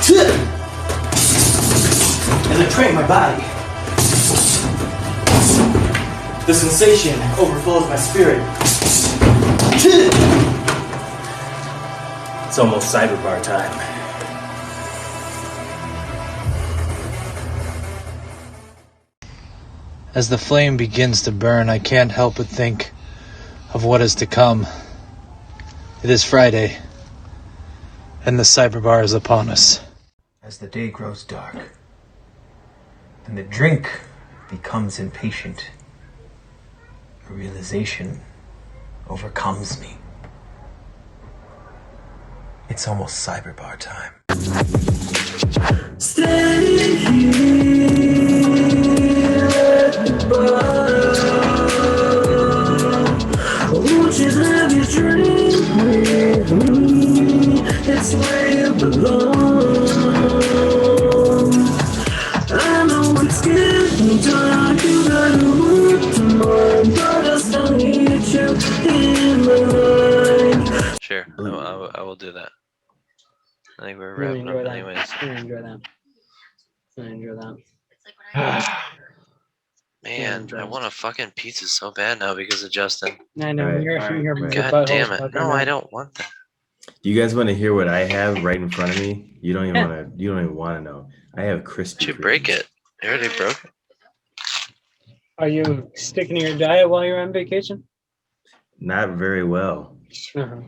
As I train my body, the sensation overflows my spirit. It's almost cyber bar time. As the flame begins to burn, I can't help but think of what is to come. It is Friday, and the cyber bar is upon us. As the day grows dark, and the drink becomes impatient, a realization overcomes me. It's almost cyber bar time. Standing here at the bar, won't you have your drink with me? It's where you belong. I know it's getting dark, you gotta work tomorrow, but I still need you in my life. Sure, I will do that. I think we're Really wrapping up enjoy that. anyways. Really enjoy that. Really enjoy that. Man, I want a fucking pizza so bad now because of Justin. I know. Right, You're right. God damn it. No, I don't want that. Do you guys want to hear what I have right in front of me? You don't even want to. You don't even want to know. I have Krispy Did you Kremes. break it? You already broke it? Are you sticking to your diet while you're on vacation? Not very well. Uh-huh.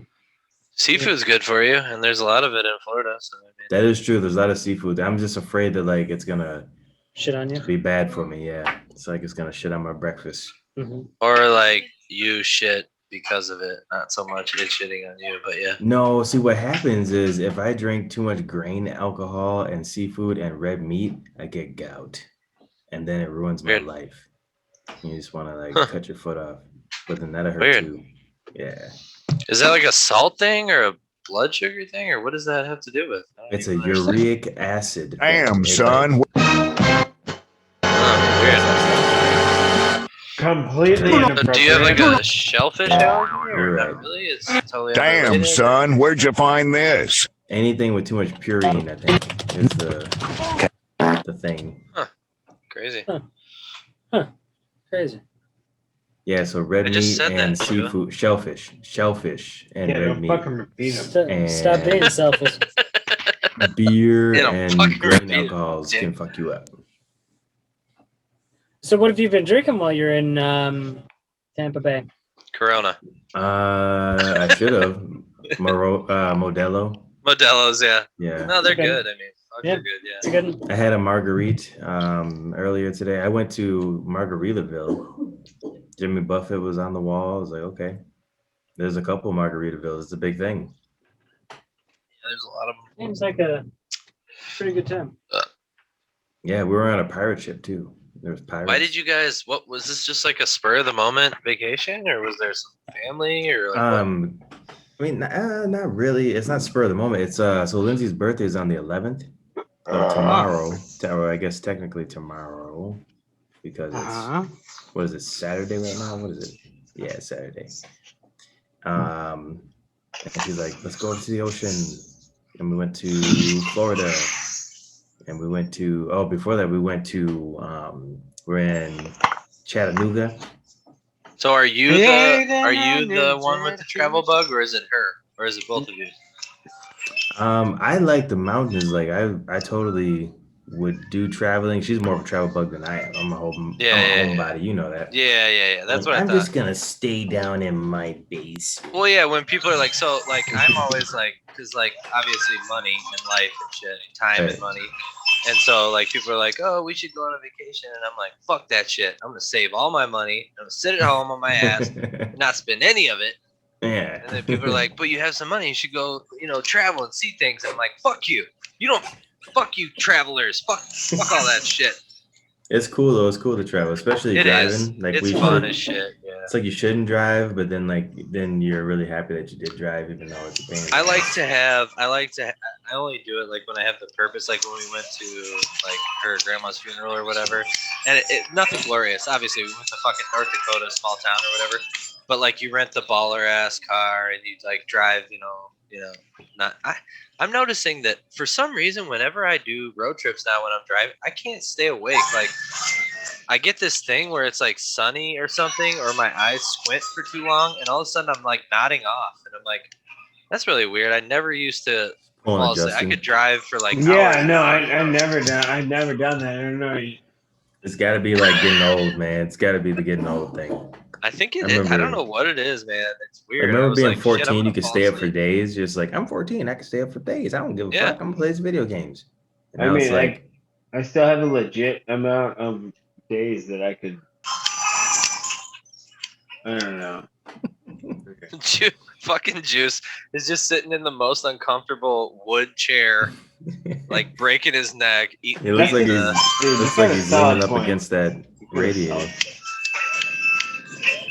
Seafood's good for you, and there's a lot of it in Florida. So I mean, That is true. There's a lot of seafood. I'm just afraid that like it's gonna Shit on you? be bad for me. Yeah, it's like it's gonna shit on my breakfast. Mm-hmm. or like you shit because of it, not so much it shitting on you, but yeah. No, see what happens is if I drink too much grain alcohol and seafood and red meat, I get gout, and then it ruins my Weird. life. You just want to like Huh. cut your foot off, but then that'll hurt Weird. too. Yeah, Is that like a salt thing or a blood sugar thing, or what does that have to do with? I don't it's a even understand. uric acid. thing. Damn, It, son. Oh, weird. Completely So inappropriate. do you have like a shellfish allergy, or You're not right. really? It's totally Damn, unrelated? son. Where'd you find this? Anything with too much purine, I think, is the thing. Crazy. Crazy. Yeah, so red I meat just said and that, Shiva. seafood, shellfish and Yeah, red don't meat, fucking repeat them. Stop being selfish. beer Yeah, don't and fucking grain repeat it, alcohols dick. can fuck you up. So what have you been drinking while you're in Tampa Bay? Corona. I should have Modelo. Modelo's, yeah. Yeah, No, they're Okay. good. I mean, fuck, Yeah. they're good, yeah. It's good. I had a Marguerite earlier today. I went to Margaritaville. Jimmy Buffett was on the wall. I was like, okay, there's a couple Margaritavilles. It's a big thing. There's a lot of them. Seems like a pretty good time. Yeah, we were on a pirate ship too. There was pirates. Why did you guys? What was this? Just like a spur of the moment vacation, or was there some family, or like what? I mean, not really. It's not spur of the moment. It's so Lindsay's birthday is on the 11th. So tomorrow, or I guess technically tomorrow, because it's what is it, Saturday right now? What is it? Yeah, it's Saturday. And she's like, let's go to the ocean. And we went to Florida. And we went to before that we went to we're in Chattanooga. So are you the one with the travel bug, or is it her, or is it both of you? I like the mountains. Like I totally would do traveling. She's more of a travel bug than I am. I'm a homebody. You know that. Yeah. That's what I I'm thought. just gonna stay down in my base. Well, yeah, when people are like, so, like, I'm always like, because, like, obviously money and life and shit, time and Right. money. And so, like, people are like, oh, we should go on a vacation. And I'm like, fuck that shit. I'm going to save all my money. I'm going to sit at home on my ass, not spend any of it. Yeah. And then people are like, but you have some money. You should go, travel and see things. And I'm like, fuck you. You don't, fuck you, travelers. Fuck all that shit. It's cool though. It's cool to travel, especially It driving. is. Like It's we fun should. as shit. Yeah. It's like you shouldn't drive, but then then you're really happy that you did drive, even though it's a pain. I only do it like when I have the purpose, like when we went to like her grandma's funeral or whatever, and nothing glorious. Obviously, we went to fucking North Dakota, small town or whatever, but like you rent the baller ass car and you like drive, you know, I'm noticing that for some reason, whenever I do road trips now when I'm driving, I can't stay awake. Like, I get this thing where it's like sunny or something, or my eyes squint for too long, and all of a sudden I'm like nodding off, and I'm like, that's really weird. I never used to Hold fall on, asleep. I Justin. could drive for like Yeah, hours. no, I've never done that. I don't know. It's got to be like getting old, man. It's got to be the getting old thing. I think it I is. I remember- don't know what it is, man. It's I weird. remember was being like, shit, 14, I'm you gonna could fall stay up for asleep. days. Just like, I'm 14, I can stay up for days. I don't give a Yeah. fuck. I'm gonna play these video games. And I now it's mean, like, I still have a legit amount of days that I could. I don't know. Fucking Juice is just sitting in the most uncomfortable wood chair, like breaking his neck. it looks like Dude, looks that's like a he's solid leaning up point. against that radiator.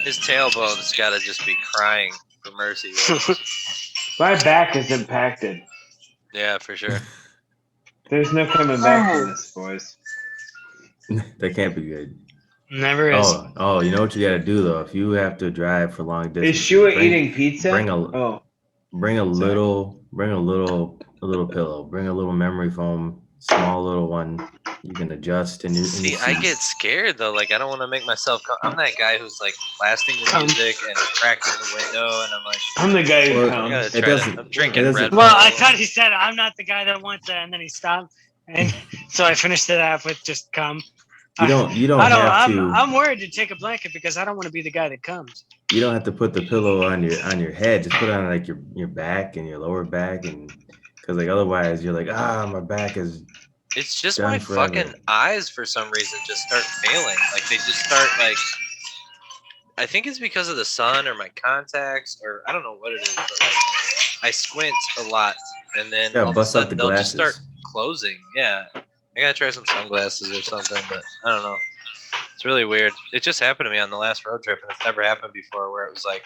His tailbone's got to just be crying for mercy. Right? My back is impacted. Yeah, for sure. There's no coming back from this, boys. That can't be good. Never is. Oh, you know what you got to do though? If you have to drive for long distance, Is Shua bring- eating pizza? bring a- Oh, Bring a Sorry. little pillow. Bring a little memory foam, small little one. You can adjust in your. in See, your I seat. get scared though. Like, I don't want to make myself. I'm that guy who's like blasting the music and cracking the window, and I'm like, I'm the guy who Well, I comes. gotta It try doesn't- to. I'm drinking it doesn't- Red Well, Bull. I thought he said I'm not the guy that wants that, and then he stopped, and so I finished it off with just come. You don't I don't. have to. I'm worried to take a blanket because I don't want to be the guy that comes. You don't have to put the pillow on your head. Just put it on like your back and your lower back, and because like otherwise you're like, my back is. It's just done my forever. fucking eyes for some reason just start failing. Like they just start like. I think it's because of the sun or my contacts or I don't know what it is, but like I squint a lot and then Yeah, all of a bust out sudden the they'll just glasses. start closing. Yeah, I gotta try some sunglasses or something, but I don't know. It's really weird. It just happened to me on the last road trip, and it's never happened before. Where it was like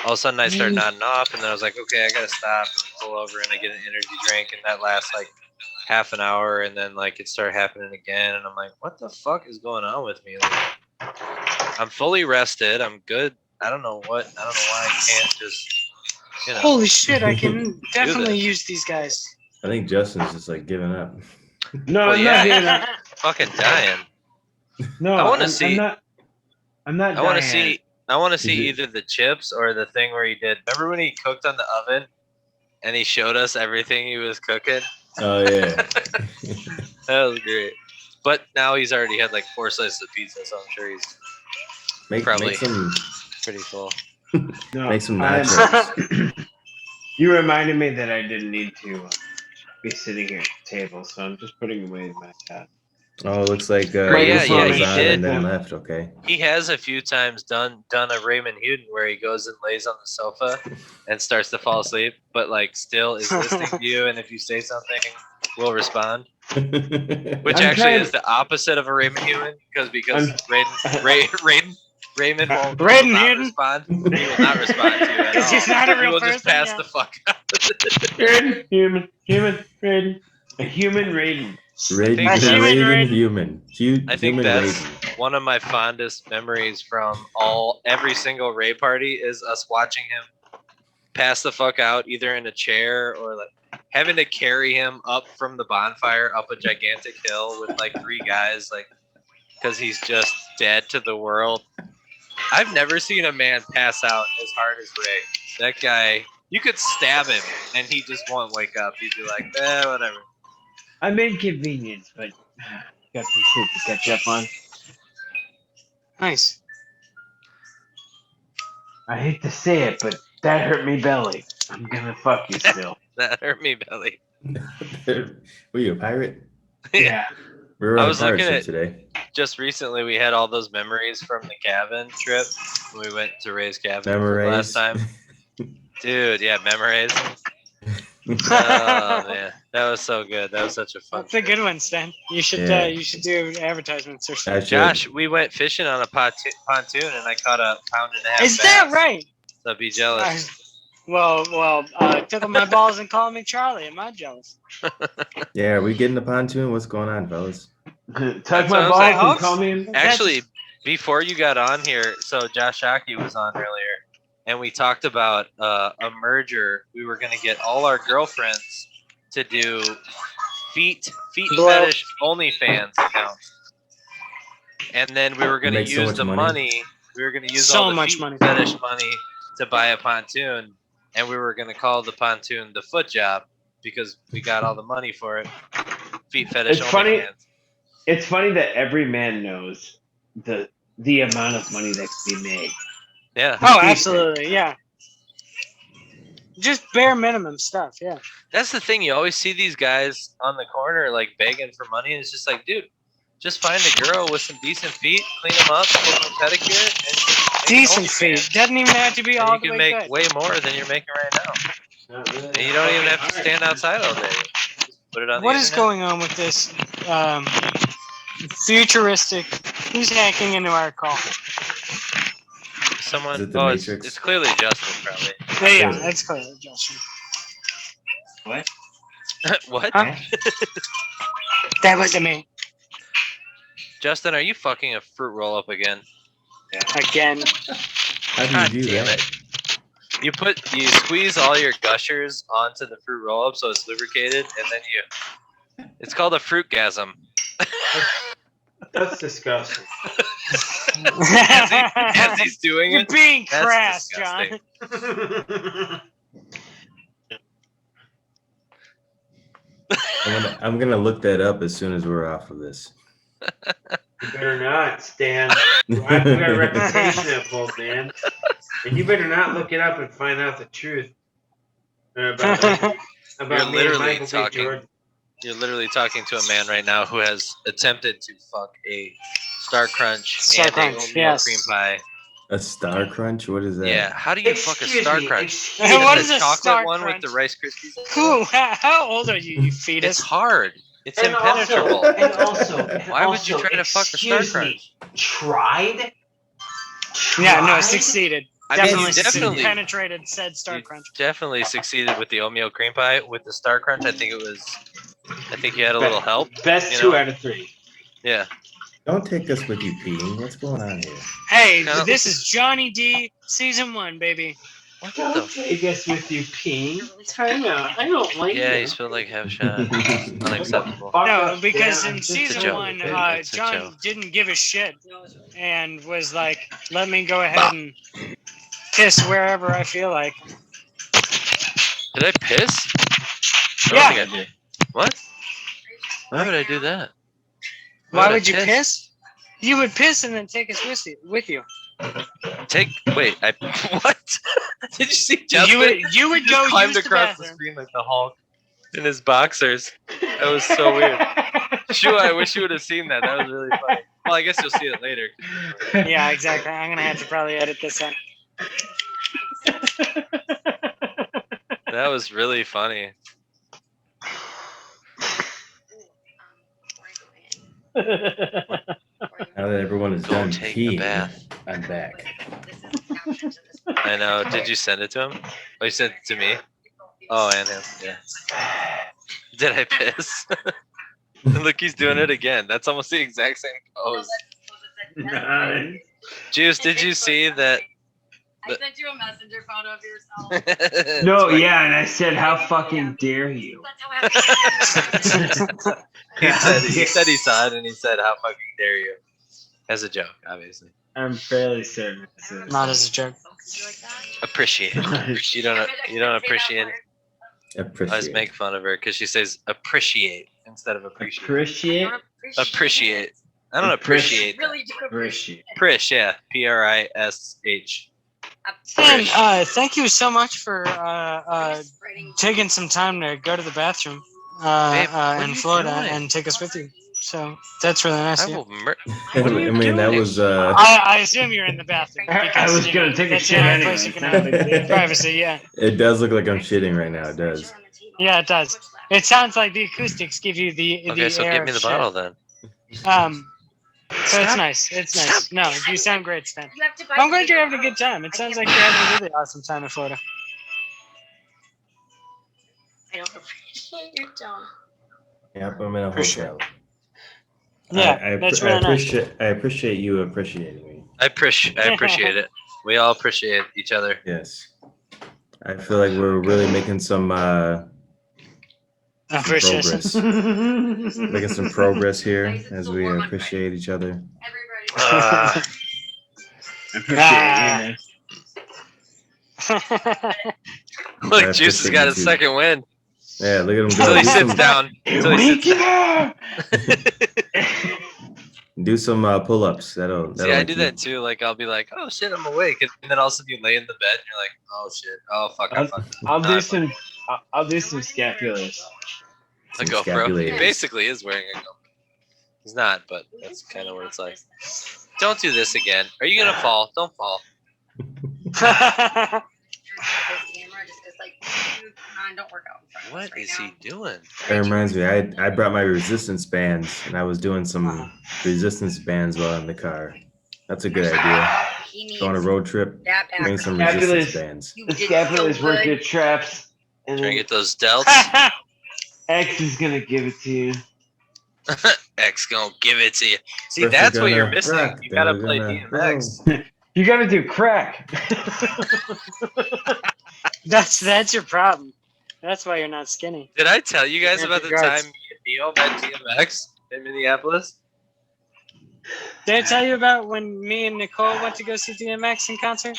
all of a sudden I start nodding off, and then I was like, okay, I gotta stop and pull over, and I get an energy drink, and that lasts like half an hour, and then like it started happening again, and I'm like, what the fuck is going on with me? Like, I'm fully rested. I'm good. I don't know why I can't just, you know. Holy shit! I can definitely use these guys. I think Justin's just like giving up. No, Well, I'm yeah. not doing that. Fucking dying. No, I wanna I'm- see- I'm not. I'm not. I want to dying. see. I want to see Is it- either the chips or the thing where he did. Remember when he cooked on the oven, and he showed us everything he was cooking? Oh yeah. That was great. But now he's already had like 4 slices of pizza, so I'm sure he's Probably. Make some pretty full. No, make some I'm- nachos. You reminded me that I didn't need to be sitting here at the table, so I'm just putting away my cat. Oh, it looks like yeah, this yeah, one was he on did. and then left. Okay. He has a few times done a Raymond Huden where he goes and lays on the sofa and starts to fall asleep, but like still is listening to you, and if you say something, will respond. Which I'm actually trying- is the opposite of a Raymond Huden because Raymond won't Raymond will not Huden? respond. He will not respond to you at 'Cause all. he's not a He real will just person, pass yeah. the fuck out. Human, Raiden. A human Raiden. Raiden, I think- Raiden, human. I think Human that's Raiden. one of my fondest memories from every single Ray party is us watching him pass the fuck out either in a chair or like having to carry him up from the bonfire up a gigantic hill with like 3 guys like because he's just dead to the world. I've never seen a man pass out as hard as Ray. That guy, you could stab him and he just won't wake up. He'd be like, whatever. I'm inconvenienced, but got some shit to catch up on. Nice. I hate to say it, but that hurt me belly. I'm gonna fuck you still. That hurt me belly. Were you a pirate? Yeah. We were I on a was pirate looking ship at- today. Just recently, we had all those memories from the cabin trip. When we went to Ray's cabin for the Memories. last time. Dude, yeah, memories. Oh man, that was so good. That was such a fun. That's a good one, Stan. You should Yeah. you should do advertisements or I something. should. Josh, we went fishing on a pontoon, and I caught a 1.5 pound Is that bass. right? So be jealous. Well, tickle my balls and call me Charlie. Am I jealous? Yeah, are we getting the pontoon? What's going on, fellas? Tug That's my what balls I'm and saying. call me. Actually, before you got on here, so Josh Shockey was on earlier, and we talked about a merger. We were gonna get all our girlfriends to do feet Blow. fetish OnlyFans accounts, and then we were gonna Make so use much the money. money. We were gonna use So all the much feet money. fetish money to buy a pontoon, and we were gonna call the pontoon the foot job because we got all the money for it. Feet fetish It's funny. OnlyFans. It's funny that every man knows the amount of money that can be made. Yeah, Oh, absolutely, yeah. Just bare minimum stuff, yeah. that's the thing. You always see these guys on the corner like begging for money, and it's just like, dude, just find a girl with some decent feet, clean them up, give them a pedicure, and make Decent an feet. OnlyFans. Doesn't even have to be all And the you can way make good. way more than you're making right now. Not really. And you don't even have to stand outside all day. Just put it on What the is internet. going on with this futuristic? Who's hacking into our call? Someone. Is it the Oh, Matrix? it's clearly Justin, probably. Yeah, Really? that's clear, Justin. What? What? Huh? That wasn't me. Justin, are you fucking a fruit roll up again? Again. How God do you do damn that? it. You squeeze all your gushers onto the fruit roll up so it's lubricated, and then it's called a fruitgasm. That's disgusting. as he's doing You're it, being that's crass, disgusting. John. I'm gonna look that up as soon as we're off of this. You better not, Stan. We got a reputation to uphold, man. And you better not look it up and find out the truth about You're me and literally Michael B. talking. Jordan. You're literally talking to a man right now who has attempted to fuck a Star Crunch Star and Crunch, a oatmeal yes. cream pie. A Star Crunch? What is that? Yeah, how do you fuck a Excuse Star me, Crunch? excuse Hey, what me. is The a chocolate Star one Crunch? with the Rice Krispies? Who? How old are you, you It's fetus? hard. It's And impenetrable. Why would you try to fuck a Star Crunch? Tried? Yeah, no, Tried? succeeded. I mean, Definitely, you definitely, penetrated said Star you Crunch. definitely succeeded with the oatmeal cream pie. With the Star Crunch, I think you had a little help. Best you 2 know? out of 3. Yeah. Don't take us with you peeing. What's going on here? Hey, No. this is Johnny D, season 1, baby. What Don't the? take us with you peeing. Time out. I don't like Yeah, you. you spilled like half a shot. Unacceptable. Fuck No, up, because Stan. in I'm just a season joke. 1, It's a John joke. didn't give a shit and was like, let me go ahead and piss wherever I feel like. Did I piss? I don't Yeah. think I did. What? Why would I do that? Why I would you piss? You would piss and then take us with you. Wait, what? Did you see Justin? You would He just go climbed use the across the bathroom. screen like the Hulk in his boxers. That was so weird. Shua, I wish you would have seen that. That was really funny. Well, I guess you'll see it later. Yeah, exactly. I'm gonna have to probably edit this in. That was really funny. Now that everyone is Go done take a peeing, bath. I'm back. I know. Did you send it to him? Oh, you sent it to me? Oh, and him. Yeah. Did I piss? Look, he's doing it again. That's almost the exact same pose. Nice. Juice, did you see that? I sent you a messenger photo of yourself. No, yeah, and I said, how fucking dare you? That's how happy he said he saw it and he said, "How fucking dare you?" As a joke, obviously. I'm fairly certain. Not as a joke. Appreciate it. You don't appreciate it. I always Appreciate. make fun of her because she says appreciate instead of appreciate. Appreciate? Appreciate. I don't appreciate. Really do Appreciate. Prish, yeah. Prish. And thank you so much for taking some time to go to the bathroom Babe, what are in you Florida doing? and take us with you. So that's really nice I of you. will mur- I What are you mean, that doing? was I assume you're in the bathroom. I Because, was you gonna know, take a that's shit the only anyway. place you can It's have not a big deal. privacy. Yeah, It does look like I'm shitting right now. It does. yeah, it does. It sounds like the acoustics give you the Okay, so air give me the of bottle shit. then. So it's nice. It's nice. No, you sound great, Stan. You have to buy I'm glad you're the having a good time. It sounds like you're having a really awesome time in Florida. I don't appreciate your tone. Yep, I'm in a Appreciate hotel. Yeah, that's really nice. I appreciate you appreciating me. I appreciate it. We all appreciate each other. Yes. I feel like we're really making some progress. Making some progress here as we appreciate each other. Look, Juice has got his second win. Yeah, look at him Until go. he sits down. Until he sits down. Do some pull-ups. That'll See, I do that too. Like, I'll be like, "Oh shit, I'm awake," and then all of a sudden you lay in the bed and you're like, "Oh shit, oh fuck, I fucked up." I'll do some. I'll do some scapulars. A GoPro. He basically is wearing a GoPro. He's not, but that's kind of what it's like. Don't do this again. Are you gonna fall? Don't fall. What is he doing? That reminds me, I brought my resistance bands and I was doing some resistance bands while in the car. That's a good idea. Go on a road trip, bring some resistance bands. The scapulars work your traps. And Trying to get those delts. X is gonna give it to you. X gonna give it to you. See, First that's we're what you're gonna missing. rock, You then gotta we're play gonna DMX. You gotta do crack. That's your problem. That's why you're not skinny. Did I tell you guys about the Regards. time me and Neil met DMX in Minneapolis? Did I tell you about when me and Nicole went to go see DMX in concert?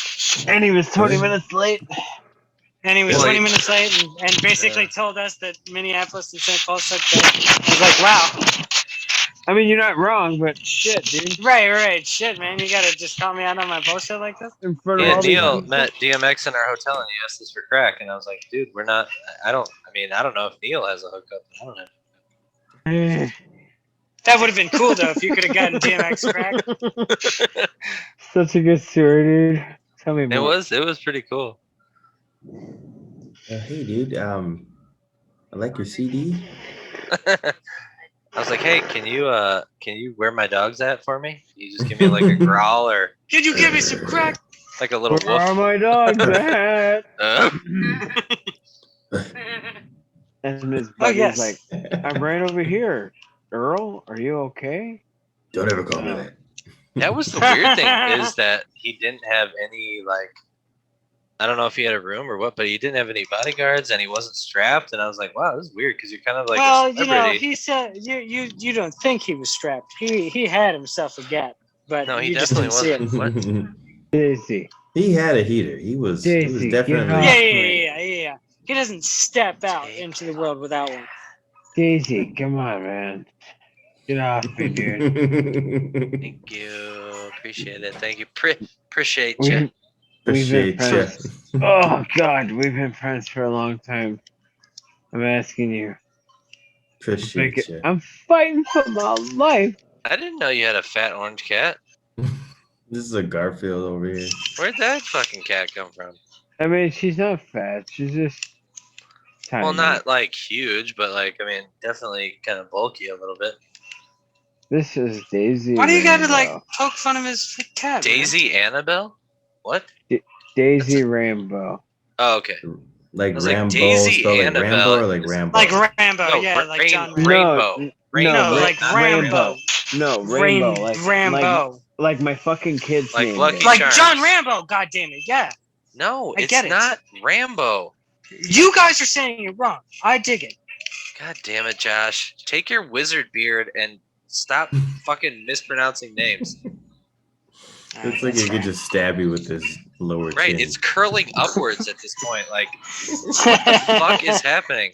And he was 20 minutes late. And he was Well, 20 minutes late and basically told us that Minneapolis and St. Paul sucked dick. I was like, wow. I mean, you're not wrong, but shit, dude. Right. Shit, man. You gotta just call me out on my bullshit like this? In front of Yeah, all these Neil people. met DMX in our hotel and he asked us for crack, and I was like, dude, we're not. I don't know if Neil has a hookup. I don't know. That would have been cool, though, if you could have gotten DMX crack. Such a good story, dude. Tell me It more. was pretty cool. Hey, dude. I like your CD. I was like, hey, can you where my dog's at for me? Can you just give me like a growl or Can you give me some crack? like a little Where are woof? my dogs at? And his buddy's yes. like, I'm right over here. Earl, are you okay? Don't ever call me that. That was the weird thing is that he didn't have any like, I don't know if he had a room or what, but he didn't have any bodyguards and he wasn't strapped. And I was like, wow, this is weird because you're kind of like Well, a you know, celebrity. he said you don't think he was strapped. He had himself a gap, but No, he you just definitely didn't see it. wasn't. What? Daisy. He had a heater. He was Daisy, get definitely. off. Yeah. He doesn't step out into the world without one. Daisy, come on, man. Get off me, dude. Thank you. Appreciate it. Thank you. Appreciate We've- you. We've been Appreciate you. friends. Oh, God, we've been friends for a long time. I'm asking you. Appreciate you. I'm fighting for my life. I didn't know you had a fat orange cat. This is a Garfield over here. Where'd that fucking cat come from? I mean, she's not fat. She's just tiny. Well, not like huge, but like, I mean, definitely kind of bulky a little bit. This is Daisy. Why do you gotta like Rainbow. poke fun of his cat? man? Daisy Annabelle? What? Daisy Rainbow. Oh, okay. Like I was like, Rambo, Daisy spelled like Annabelle Rambo or like Rambo? Like Rambo, No, yeah, like John Rambo. Rainbow. Rainbow. No, like Rambo. No, Rainbow. Like Rambo. Like my fucking kid's Like name. Lucky is. Like Charms. John Rambo, god damn it, yeah. No, I it's get it. not Rambo. You guys are saying it wrong. I dig it. God damn it, Josh. Take your wizard beard and stop fucking mispronouncing names. It's like he could just stab you with his lower Right, chin. it's curling upwards at this point. Like, what the fuck is happening?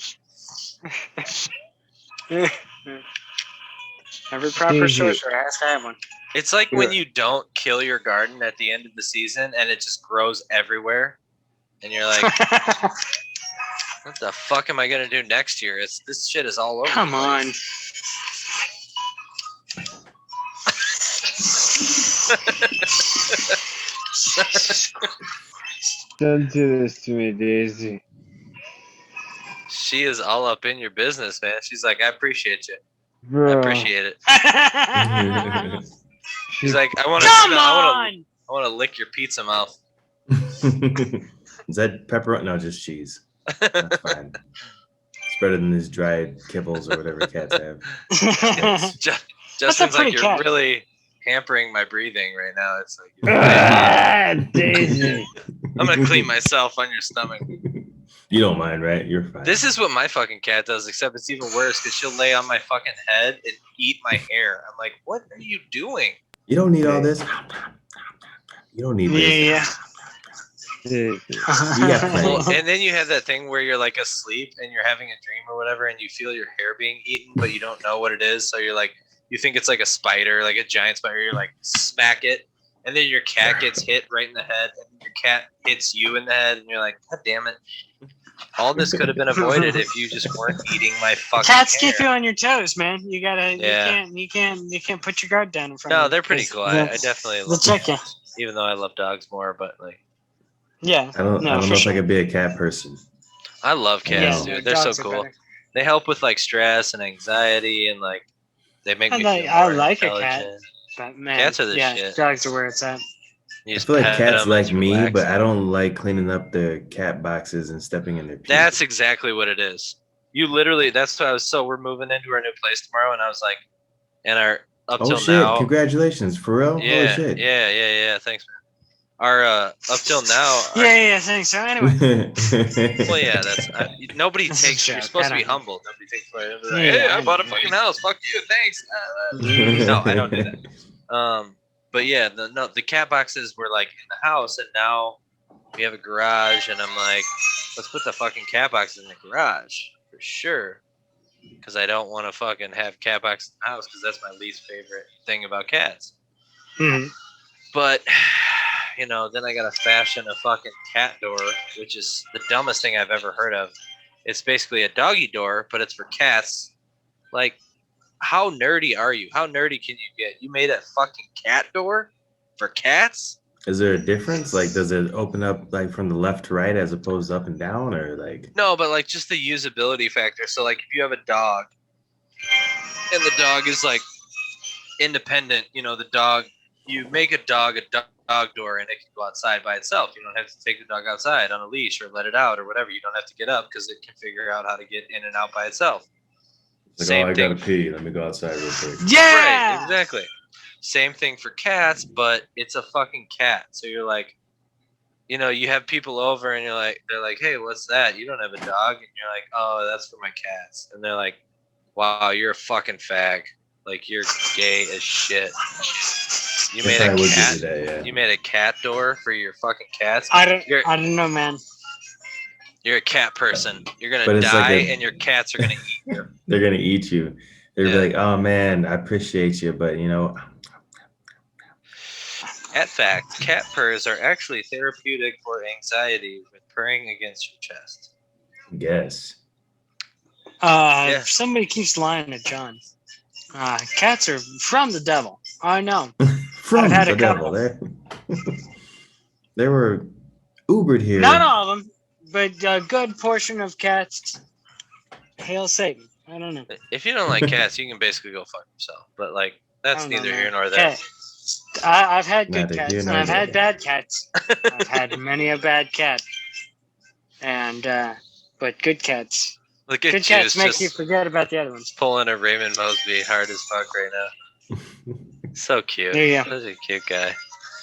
Every proper Daisy. sorcerer has to have one. It's like when you don't kill your garden at the end of the season and it just grows everywhere. And you're like, what the fuck am I gonna do next year? This shit is all over. Come the on. place. Don't do this to me, Daisy. She is all up in your business, man. She's like, I appreciate you. Bro. I appreciate it. She's like, I want to. Come I on! want to lick your pizza mouth. Is that pepperoni? No, just cheese. That's fine. It's better than these dried kibbles or whatever cats have. Justin's pretty like, cat. hampering my breathing right now. It's like Daisy. I'm gonna clean myself on your stomach. You don't mind, right? You're fine. This is what my fucking cat does, except it's even worse because she'll lay on my fucking head and eat my hair. I'm like, what are you doing? You don't need all this. You don't need this. Yeah. You got plenty. Well, and then you have that thing where you're like asleep and you're having a dream or whatever, and you feel your hair being eaten, but you don't know what it is. So you're like, you think it's like a spider, like a giant spider. You're like, smack it, and then your cat gets hit right in the head, and your cat hits you in the head, and you're like, God damn it! All this could have been avoided if you just weren't eating my fucking Cats hair. keep you on your toes, man. You gotta. Yeah. You can't put your guard down in front of No, them. they're pretty 'cause cool. I definitely they'll love check you. dogs, even though I love dogs more. But like, Yeah. I don't No, know for if sure. I could be a cat person. I love cats, Yeah. dude. They're so Dogs are cool. better. They help with like stress and anxiety, and like they make me feel I more like a cat. intelligent. But man, Cats are the yeah, shit. dogs are where it's at. You I just feel like pet cats them, like it's me, but relaxing. I don't like cleaning up the cat boxes and stepping in their pee. That's exactly what it is. You literally. That's what I was. So we're moving into our new place tomorrow, and I was like, and our up Oh till shit! now. Congratulations, for real. Holy Yeah, shit! yeah. Thanks, man. Our up till now. our- Yeah, thanks. So anyway, Well, yeah, that's nobody This is a takes. You're joke, supposed I to be don't know. humble. Nobody takes credit. Like, Yeah, hey, I I bought a know. fucking house. Fuck you. Thanks. No, I don't do that. But yeah, the cat boxes were like in the house, and now we have a garage, and I'm like, let's put the fucking cat boxes in the garage for sure, because I don't want to fucking have cat boxes in the house, because that's my least favorite thing about cats. Mhm. But you know, then I gotta fashion a fucking cat door, which is the dumbest thing I've ever heard of. It's basically a doggy door, but it's for cats. Like, how nerdy are you? How nerdy can you get? You made a fucking cat door for cats? Is there a difference? Like, does it open up like from the left to right as opposed to up and down, or like? No, but like just the usability factor. So like if you have a dog and the dog is like independent, you know, the dog, you make a dog door and it can go outside by itself. You don't have to take the dog outside on a leash or let it out or whatever. You don't have to get up because it can figure out how to get in and out by itself. Like, Same oh, I thing. gotta pee. Let me go outside real quick. Yeah. Right, exactly. Same thing for cats, but it's a fucking cat. So you're like, you know, you have people over and they're like, hey, what's that? You don't have a dog? And you're like, oh, that's for my cats. And they're like, wow, you're a fucking fag. Like, you're gay as shit. You made I a would cat. do that, yeah. You made a cat door for your fucking cats. I don't know, man. You're a cat person. You're But gonna it's die, like and your cats are gonna eat you. They're gonna eat you. They're Yeah. gonna be like, oh man, I appreciate you, but you know, At fact, cat purrs are actually therapeutic for anxiety with purring against your chest. yes. Yeah. Somebody keeps lying to John. Cats are from the devil. I know. From I've had the a couple. devil. They were Ubered here. Not all of them, but a good portion of cats hail Satan. I don't know. If you don't like cats, you can basically go fuck yourself. But like, that's I don't know, neither man. here nor there. Cat- I've had good Neither cats here and nor I've had there. bad cats. I've had many a bad cat. And but good cats. Look at Good you, cats make just you forget about the other ones. pulling a Raymond Mosby hard as fuck right now. So cute. There you go. Such a cute guy.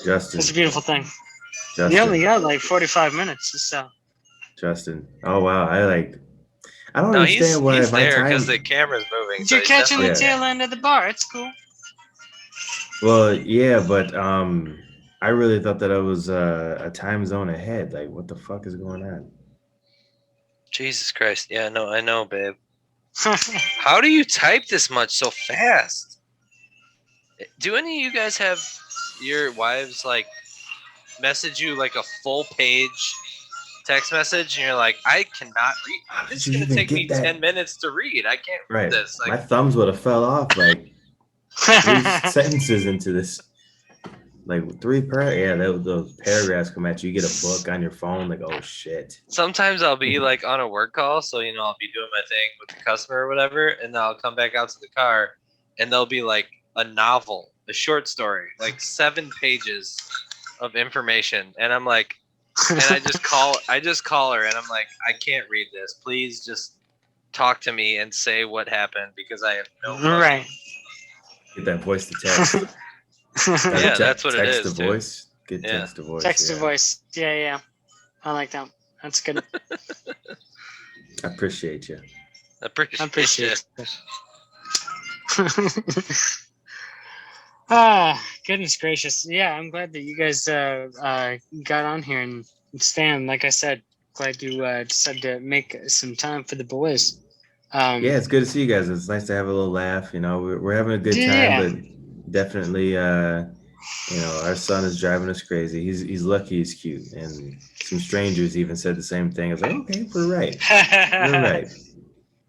Justin. It's a beautiful thing. Justin. You only got like 45 minutes, so Justin. Oh wow. I don't No, he's understand why he's my there time. because the camera's moving. so you're he's catching the definitely- tail end of the bar. It's cool. Well, yeah, but I really thought that I was a time zone ahead. Like, what the fuck is going on? Jesus Christ. Yeah, no, I know, babe. How do you type this much so fast? Do any of you guys have your wives like message you like a full page text message and you're like, I cannot read. This is did you gonna even take me get that? 10 minutes to read. I can't read Right. this. My Like, thumbs would have fell off like 3 sentences into this. Like those paragraphs come at you. You get a book on your phone, like, oh shit. sometimes I'll be like on a work call, so you know I'll be doing my thing with the customer or whatever, and then I'll come back out to the car, and there'll be like a novel, a short story, like 7 pages of information, and I'm like, and I just call her, and I'm like, I can't read this. Please just talk to me and say what happened because I have no clue. Right. Get that voice to text. Yeah, that's what it text is, to too. voice. Get Yeah. text to voice. Text to yeah. voice. Yeah. I like that. That's good. I appreciate you. I appreciate it. Goodness gracious. Yeah, I'm glad that you guys got on here, and Stan, like I said, glad you decided to make some time for the boys. Yeah, it's good to see you guys. It's nice to have a little laugh. You know, we're having a good time, Yeah. but definitely, you know, our son is driving us crazy. He's lucky he's cute, and some strangers even said the same thing. I was like, okay, we're right. You're right.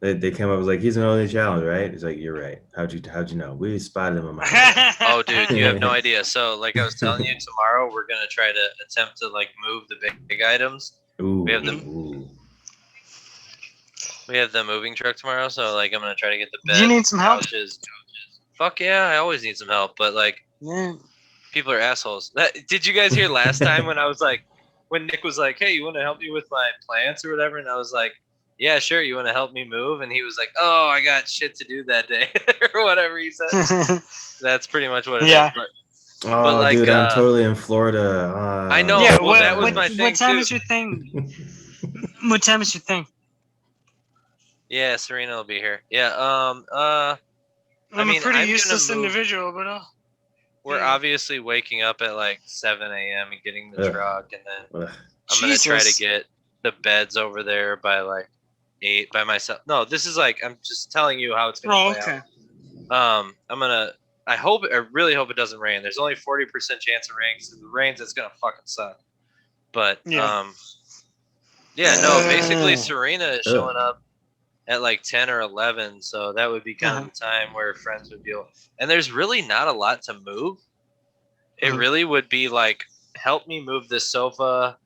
They came up was like, he's an only child, right? It's like, you're right. How'd you know? We spotted him a mile away. Oh, dude, you have no idea. So, like I was telling you, tomorrow we're gonna try to attempt to like move the big items. Ooh, We have ooh. We have the moving truck tomorrow, so like I'm gonna try to get the bed. Do you need some help? Couches. Fuck yeah, I always need some help, but like Yeah. people are assholes. Did you guys hear last time when I was like, when Nick was like, "Hey, you want to help me with my plants or whatever?" And I was like, "Yeah, sure. You want to help me move?" And he was like, "Oh, I got shit to do that day," or whatever he said. That's pretty much what it is. Yeah. Oh, like, dude, I'm totally in Florida. I know. Yeah, well, that was my thing what time too. is your thing? What time is your thing? Yeah, Serena will be here. Yeah. I'm mean, a pretty I'm gonna useless move. individual, but We're obviously waking up at like 7 a.m. and getting the Ugh. truck, and then Ugh. I'm gonna try to Jesus. get the beds over there by like 8 by myself. No, this is like I'm just telling you how it's gonna play okay. out. I really hope it doesn't rain. There's only 40% chance of rain. So if it rains, it's gonna fucking suck. But Yeah. basically Serena is showing up at like 10 or 11, so that would be kind of the time where friends would be able. And there's really not a lot to move. It really would be like, help me move this sofa,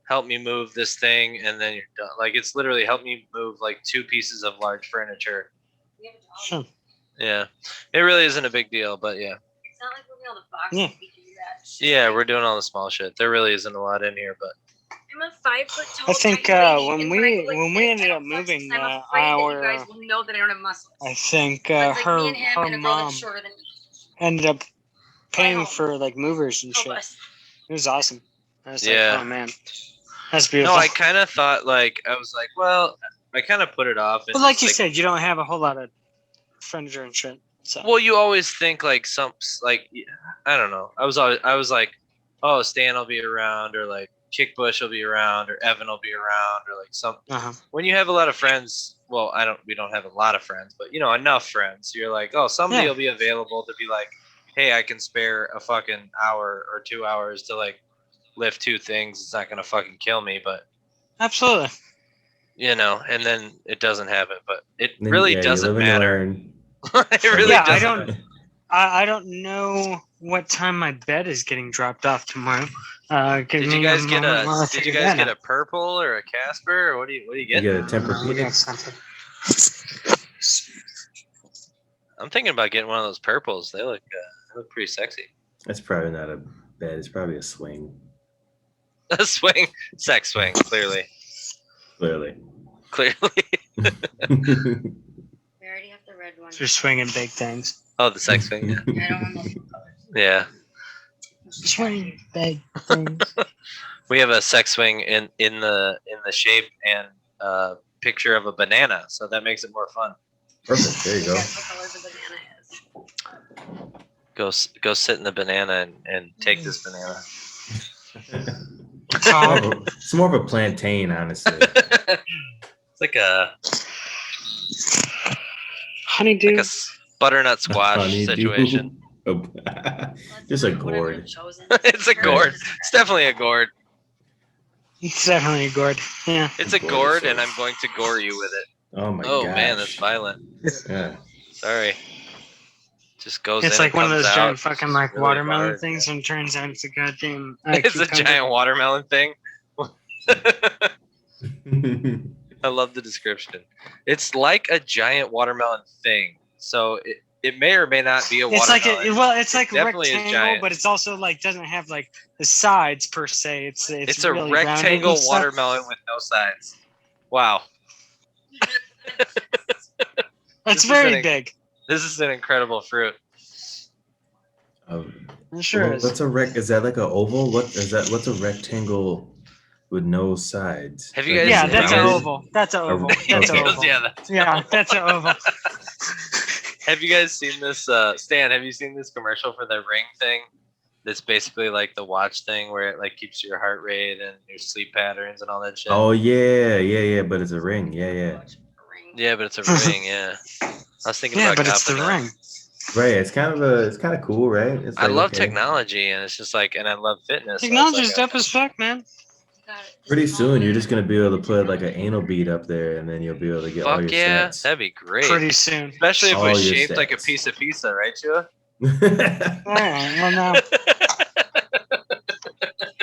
help me move this thing, and then you're done. Like it's literally help me move like 2 pieces of large furniture. Sure. Yeah, it really isn't a big deal, but yeah. It's not like moving all the boxes. Yeah. We can do that shit. Yeah, we're doing all the small shit. There really isn't a lot in here, but I'm a 5 foot tall. I think tiny lady, when and we I go like this, ended I up don't flex moving because I'm afraid that you our guys will know that I don't have muscles. I think But it's like her me and him her and a girl mom that's shorter than me. ended up paying home. for like movers and shit. Us. It was awesome. I was Yeah. like, oh man, that's beautiful. no, I kind of thought like I was like, well, I kind of put it off. And but like just, you said, you don't have a whole lot of furniture and shit. So well, you always think like I don't know. I was like, oh, Stan will be around, or like Kickbush will be around, or Evan will be around, or like some. When you have a lot of friends, well, we don't have a lot of friends, but you know, enough friends. You're like, oh, somebody will be available to be like, hey, I can spare a fucking hour or 2 hours to like lift 2 things. It's not gonna fucking kill me, but absolutely. you know, and then it doesn't happen, but it Then, really yeah, you doesn't live and you matter. learn. It really Yeah, doesn't. I don't know what time my bed is getting dropped off tomorrow. Did you guys get a purple or a Casper, or what do you get? You get a Tempur-Pedic. I'm thinking about getting one of those purples. They look pretty sexy. That's probably not a bed. It's probably a swing. A swing, sex swing, clearly. Clearly. We already have the red one. You're swinging big things. Oh, the sex swing. Yeah. I don't remember the colors. Yeah. Swing big things. We have a sex swing in the shape and picture of a banana, so that makes it more fun. Perfect. There you go. Guess what color the banana is? Go sit in the banana and take this banana. It's more of a plantain, honestly. It's like a honeydew, like a butternut squash Honeydew. situation. Just a gourd. It's a gourd. It's definitely a gourd. It's definitely a gourd. Yeah. It's a gourd, and I'm going to gore you with it. Oh my god. Oh man, that's violent. Yeah. Sorry. Just goes It's in like and one of comes those out. giant fucking like Really watermelon hard. things, and turns out it's a goddamn. It's a cucumber. giant watermelon thing. I love the description. It's like a giant watermelon thing. So it may or may not be a It's like watermelon. it's like a definitely is rectangle, giant. but it's also like doesn't have like the sides per se. It's It's a really rounded and rectangle stuff. watermelon with no sides. Wow. It's This is very an- big. This is an incredible fruit. I'm sure it is. What's a rec? Is that like an oval? What is that? What's a rectangle with no sides? Have you Like, guys Yeah, is it that's an rounded? oval. That's an oval. Okay. That's an He goes, oval. yeah, that's Yeah, that's an oval. Have you guys seen this, Stan? Have you seen this commercial for the ring thing? That's basically like the watch thing where it like keeps your heart rate and your sleep patterns and all that shit. Oh yeah. But it's a ring. Yeah. Yeah, but it's a ring. Yeah, I was thinking Yeah, about but it's the copping that. ring. Right. It's kind of cool, right? It's I like, love okay. technology, and it's just like, and I love fitness. so it's Technology's like dope as fuck, man. Pretty soon, you're just gonna be able to put like an anal bead up there, and then you'll be able to get all Fuck your yeah, stats. that'd be great. Pretty soon. Especially if it All was your shaped like a stats. piece of pizza, right, Chua? All right, well now,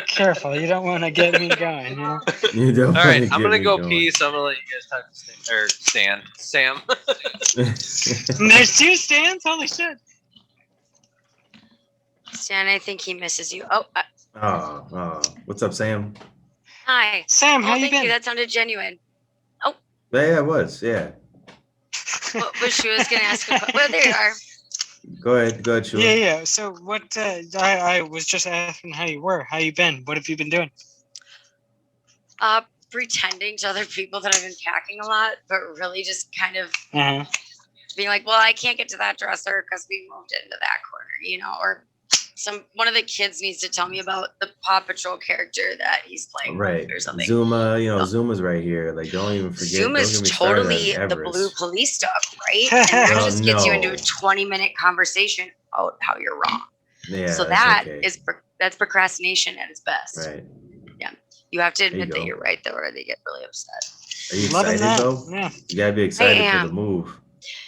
careful. You don't want to get me going. You know? You don't All right, wanna I'm get gonna me go going. pee, so I'm gonna let you guys talk to Sam. And there's two stands. Holy shit! Stan, I think he misses you. Oh, Oh, what's up, Sam? hi. Sam, how Oh, you thank been? you. That sounded genuine. Yeah, it was. Yeah. What was she was gonna ask? Well, there you are. Go ahead, Shula. Yeah. So what? I was just asking how you were. How you been? What have you been doing? Pretending to other people that I've been packing a lot, but really just kind of Uh-huh. being like, well, I can't get to that dresser because we moved into that corner, or one of the kids needs to tell me about the Paw Patrol character that he's playing Right. with or something. Zuma, Zuma's right here. Like, don't even forget. Zoom don't is get me started totally on the Everest. blue police stuff, right? And that Oh, just gets you into no. a 20-minute conversation about how you're wrong. Yeah. So that's that's procrastination at its best. okay. Right. You have to There you admit that go. you're right, though, or they get really upset. Are you Loving excited that. though? Yeah. You gotta be excited for am. the move.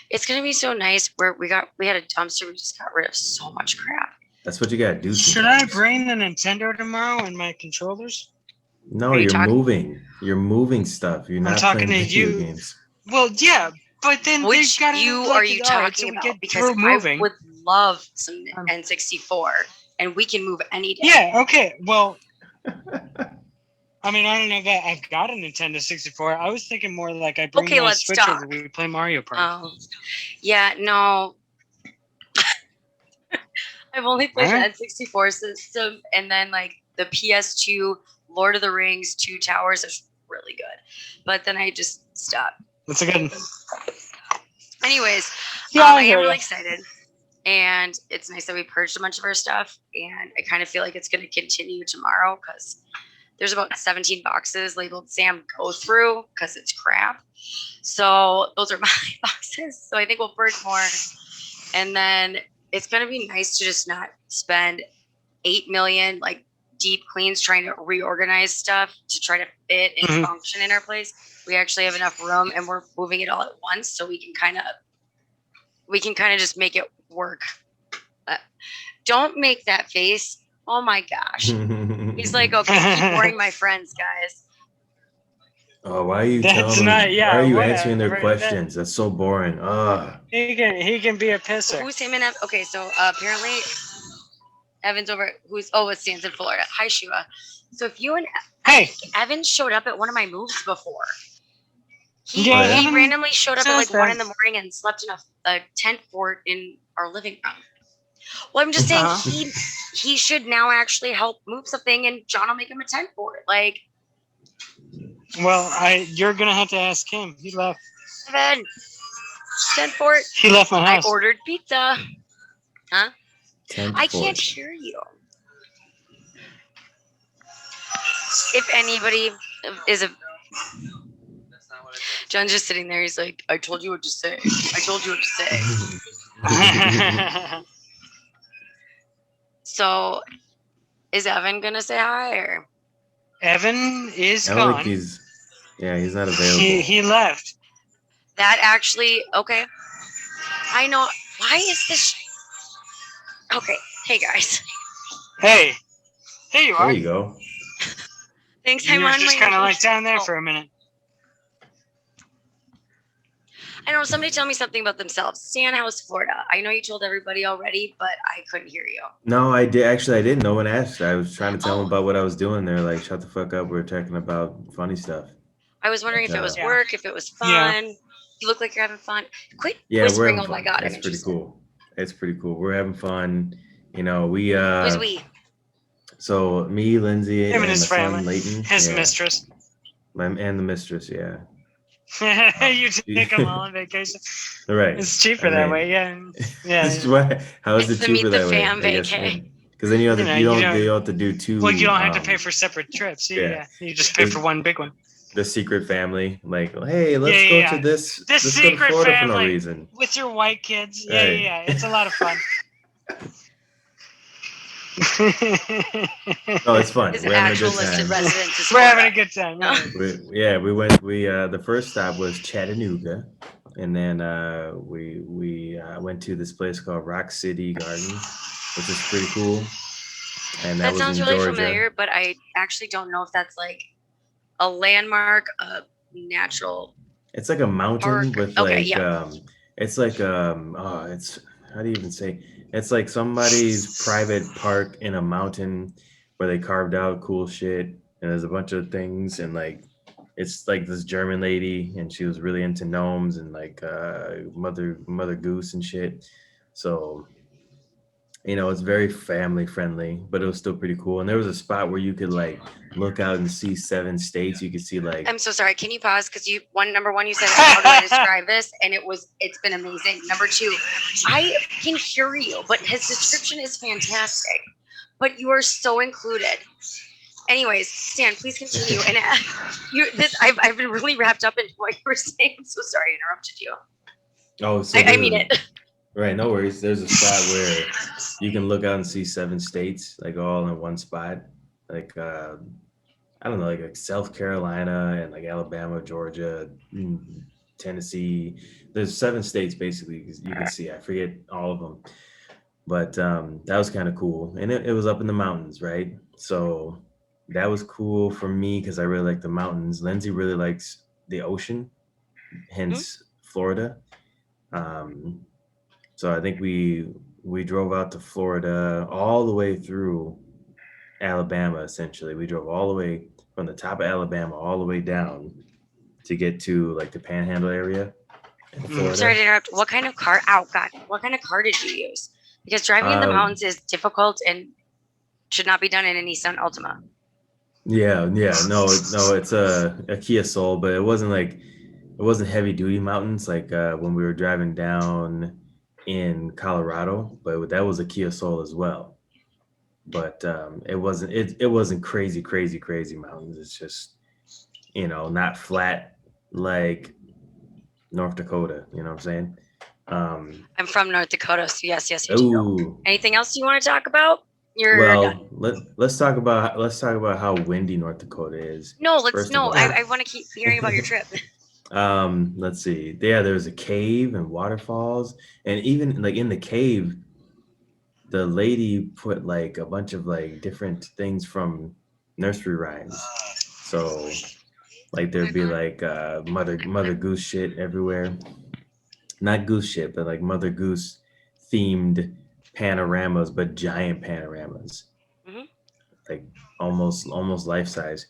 It's gonna be so nice. Where we had a dumpster, we just got rid of so much crap. That's what you gotta do. Should I sometimes. bring the Nintendo tomorrow and my controllers? No, Are you you're talking- moving. You're moving stuff. You're not talking playing to video you. games. Well, yeah, but then Which they've got you like, are you all right, talking so we about? get Because through I moving. would love some N64, and we can move any day. Yeah. Okay. Well, I mean, I don't know that I've got a Nintendo 64. I was thinking more like I bring Okay, my let's Switch talk. over. We play Mario Party. Yeah, no. I've only played Alright. the N64 system, and then like the PS2 Lord of the Rings 2 Towers is really good, but then I just stopped. That's a good. Anyways, Yeah, I I am hear really ya. excited, and it's nice that we purged a bunch of our stuff, and I kind of feel like it's going to continue tomorrow because there's about 17 boxes labeled Sam go through because it's crap. So those are my boxes. So I think we'll purge more, and then it's going to be nice to just not spend 8 million like deep cleans trying to reorganize stuff to try to fit and Mhm. function in our place. We actually have enough room, and we're moving it all at once, so we can kind of just make it work. Don't make that face. Oh my gosh. He's like, okay, keep boring my friends, guys. Oh, why are you That's telling me? not- yeah, why are you what- answering their right, questions? That's so boring. Ugh. He can be a pisser. Who's him and okay, so apparently Evan's over it's Stan's in Florida. Hi, Shua. So if you and Hey, Evan showed up at one of my moves before. He, Yeah, he Evan randomly showed up at like says 1 that. in the morning and slept in a tent fort in our living room. Well, I'm just saying Uh-huh. he should now actually help move something, and John will make him a tent fort. Like, well, you're gonna have to ask him. He left. Evan, tent fort. He left my I house. ordered pizza. Huh? Tent I can't fort. hear you. If anybody is a John's just sitting there. He's like, I told you what to say. I told you what to say. So, is Evan gonna say hi or? Evan is I don't gone. think he's not available. He left. That actually okay. I know. Why is this? Okay. Hey guys. Hey, there you are. There you go. Thanks. You I'm were on just my. kind of like down there Oh. for a minute. I know. Somebody tell me something about themselves. Stan, how's Florida? I know you told everybody already, but I couldn't hear you. No, I did. Actually, I didn't. No one asked. I was trying to tell Oh. them about what I was doing. They're like, "Shut the fuck up. We're talking about funny stuff." I was wondering if it was Yeah. work, if it was fun. Yeah. You look like you're having fun. Quit Yeah, we're whispering. having Oh my fun. god, I'm It's pretty interested. cool. It's pretty cool. We're having fun. You know, we Who's we? so me, Lindsay, Him and and his my son family. Leighton. His Yeah. mistress. And the mistress, yeah. You take them all on vacation. Right. It's cheaper I that mean, way, yeah. Yeah. It's why- How is It's it the meet cheaper the that way? fam I guess, vacay. because then you have You to, know, you you don't don't- you don't have to do two. Well, you don't have to pay for separate trips. Yeah, yeah. yeah. You just pay for one big one. The secret family, like, hey, let's Yeah, go yeah, to yeah. this. This Let's go to secret Florida for no family. reason. With your white kids. Yeah, Right. yeah, yeah. It's a lot of fun. No, it's fun. His We're having a actual good listed time. residence is We're having a Florida. good time. No. Yeah. We went. The first stop was Chattanooga, and then we went to this place called Rock City Garden, which is pretty cool. And that That was sounds in really Georgia. familiar, but I actually don't know if that's like a landmark, a natural. It's like a mountain Park. with Okay, like yeah. it's like it's how do you even say? It's like somebody's private park in a mountain where they carved out cool shit, and there's a bunch of things, and like it's like this German lady, and she was really into gnomes and like Mother Goose and shit. So you know, it's very family friendly, but it was still pretty cool. And there was a spot where you could like look out and see 7 states. You could see like I'm so sorry. Can you pause? Because number one, you said how do I describe this, and it's been amazing. Number 2, I can hear you, but his description is fantastic. But you are so included. Anyways, Stan, please continue. And I've been really wrapped up into what you were saying. I'm so sorry I interrupted you. oh, so I mean it. Right, no worries. There's a spot where you can look out and see 7 states, like all in one spot. Like I don't know, like South Carolina and like Alabama, Georgia, Tennessee. There's 7 states basically you can see. I forget all of them, but that was kind of cool, and it was up in the mountains, right? So that was cool for me because I really like the mountains. Lindsay really likes the ocean, hence Florida. So I think we drove out to Florida all the way through Alabama. Essentially, we drove all the way from the top of Alabama all the way down to get to like the Panhandle area in Florida. Sorry to interrupt. What kind of car? Oh God, what kind of car did you use? Because driving in the mountains is difficult and should not be done in a Nissan Altima. Yeah, no, it's a Kia Soul, but it wasn't heavy duty mountains like when we were driving down in Colorado, but that was a Kia Soul as well. But it wasn't crazy mountains. It's just, you know, not flat like North Dakota. You know what I'm saying? I'm from North Dakota, so yes, you do. Ooh. Anything else you want to talk about? Well, let's talk about how windy North Dakota is. I want to keep hearing about your trip. Let's see. Yeah, there's a cave and waterfalls, and even like in the cave, the lady put like a bunch of like different things from nursery rhymes. So like there'd be like Mother Goose shit everywhere. Not goose shit, but like Mother Goose themed panoramas, but giant panoramas. Mm-hmm. Like almost life size.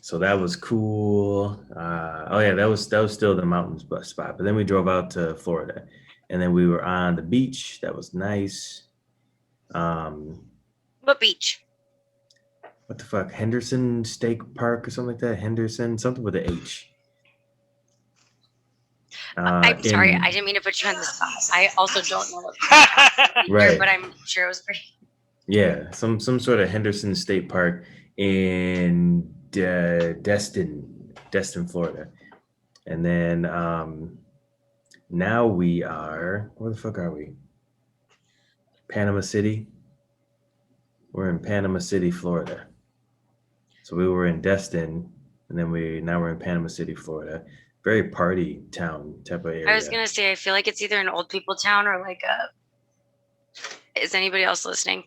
So that was cool. That was still the mountains spot. But then we drove out to Florida, and then we were on the beach. That was nice. What beach? What the fuck? Henderson State Park or something like that? Henderson, something with an H. I'm sorry, I didn't mean to put you on the spot. I also don't know what right, but I'm sure it was pretty. Yeah, some sort of Henderson State Park in Destin, Florida. And then now we are, where the fuck are we? Panama City. We're in Panama City, Florida. So we were in Destin, and then now we're in Panama City, Florida. Very party town type of area. I was gonna say I feel like it's either an old people town or like a. Is anybody else listening?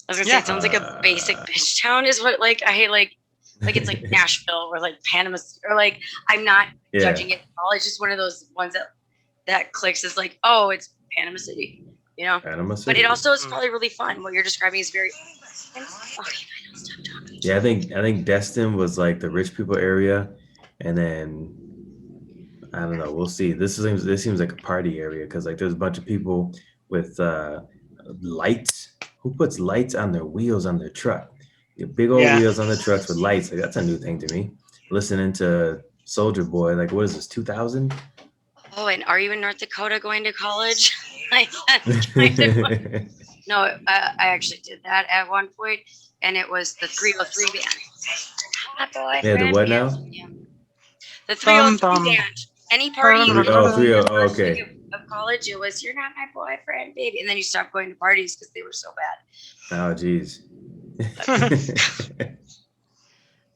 I was gonna say it sounds like a basic bitch town is what like I hate like it's like Nashville or like Panama or like I'm not judging it at all. It's just one of those ones that clicks is like, oh, it's Panama City, you know. Panama City. But it also is probably really fun. What you're describing is very. Yeah, I think Destin was like the rich people area, and then I don't know. We'll see. This seems like a party area because like there's a bunch of people with lights. Who puts lights on their wheels on their truck? Your big old Yeah. wheels on the trucks with lights. Like, that's a new thing to me. Listening to Soldier Boy, like, what is this, 2000? Oh, and are you in North Dakota going to college? Like, that's kind of no, I actually did that at one point, and it was the 303 band. Hot boy, Yeah, the friend what band. now? Yeah. The 303 Bum, bum. band. Any party you Three- go oh, to 30, in the first okay. week of college, it was "You're not my boyfriend, baby," and then you stopped going to parties because they were so bad. Oh, geez.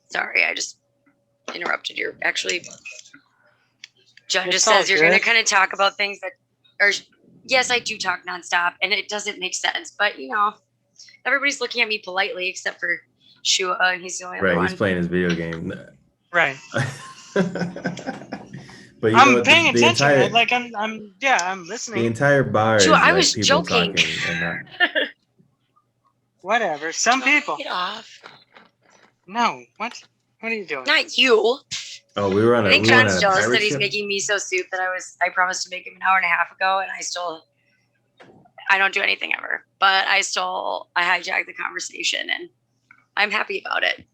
Sorry, I just interrupted your. Actually, John It's just all says you're going to good. kind of talk about things that are. Yes, I do talk nonstop, and it doesn't make sense. But you know, everybody's looking at me politely except for Shua, and he's the only other Right, one. he's playing his video game. Right. But you know I'm what, paying the attention. entire Like I'm the listening. entire bar Shua, is I like was people joking. talking and not. Whatever. Some people. Get off. No. What? What are you doing? Not you. Oh, we were on I a think we were on John's a jealous pirate that he's ship? making miso soup that I promised to make him an hour and a half ago, and I don't do anything ever. But I hijacked the conversation, and I'm happy about it.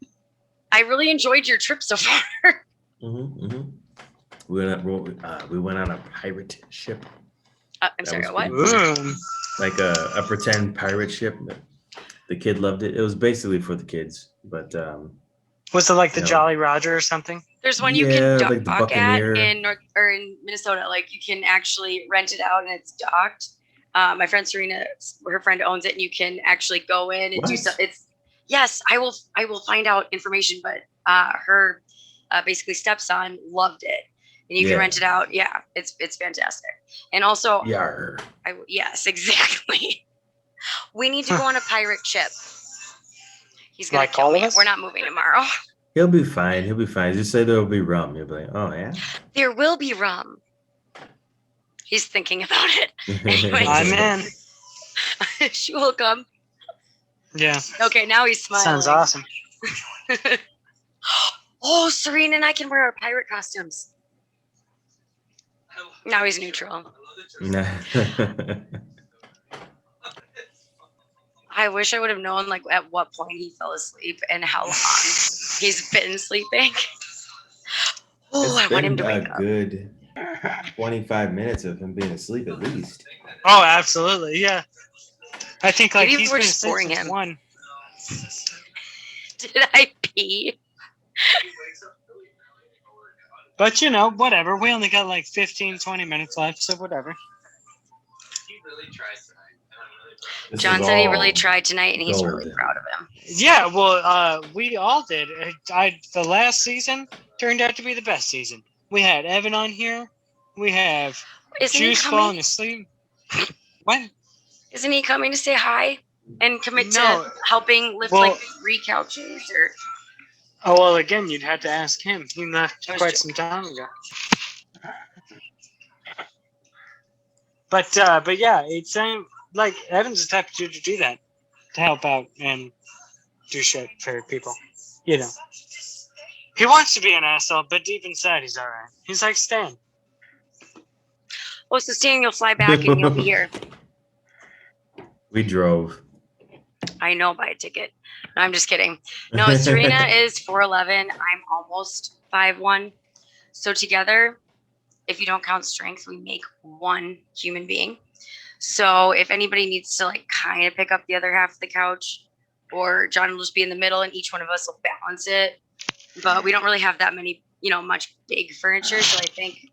I really enjoyed your trip so far. We went on a pirate ship, I'm That sorry, was what? pretty cool. Like a pretend pirate ship. The kid loved it. It was basically for the kids, but Was it like the you know. Jolly Roger or something? There's one you Yeah, can like the dock at Buccaneer. in Minnesota. Like you can actually rent it out and it's docked. My friend Serena, her friend owns it, and you can actually go in and do What? so. It's yes, I will find out information, but her basically stepson loved it, and you Yeah. can rent it out. Yeah, it's fantastic. And also, Yar. yes, exactly. We need to go on a pirate ship. He's gonna Like kill all me. of us? We're not moving tomorrow. He'll be fine. He'll be fine. Just say there will be rum. You'll be like, oh yeah. There will be rum. He's thinking about it. Anyways. I'm in. She will come. Yeah. Okay, now he's smiling. Sounds awesome. Oh, Serena and I can wear our pirate costumes. Now he's neutral. I wish I would have known like at what point he fell asleep and how long he's been sleeping. Oh, I want him to wake a up. good 25 minutes of him being asleep at least. Oh, absolutely. Yeah. I think like Maybe he's we're been just asleep boring since him. 1. Did I pee? But you know, whatever. We only got like 15, 20 minutes left, so whatever. This John is said he all really tried tonight, and he's gold. really proud of him. Yeah, well, we all did. The last season turned out to be the best season. We had Evan on here. We have Isn't he Juice coming? falling asleep. What? Isn't he coming to say hi and commit No. to helping lift Well- like 3 couches? Or Oh, well, again, you'd have to ask him. He left I was quite some time ago. But yeah, it's like Evan's the type of dude to do that, to help out and do shit for people. You know, he wants to be an asshole, but deep inside, he's all right. He's like Stan. oh, so Stan, you'll fly back and you'll be here. We drove. I know, buy a ticket. No, I'm just kidding. No, Serena is 4'11". I'm almost 5'1". So together, if you don't count strength, we make one human being. So if anybody needs to like kind of pick up the other half of the couch, or John will just be in the middle and each one of us will balance it. But we don't really have that many, much big furniture. So I think,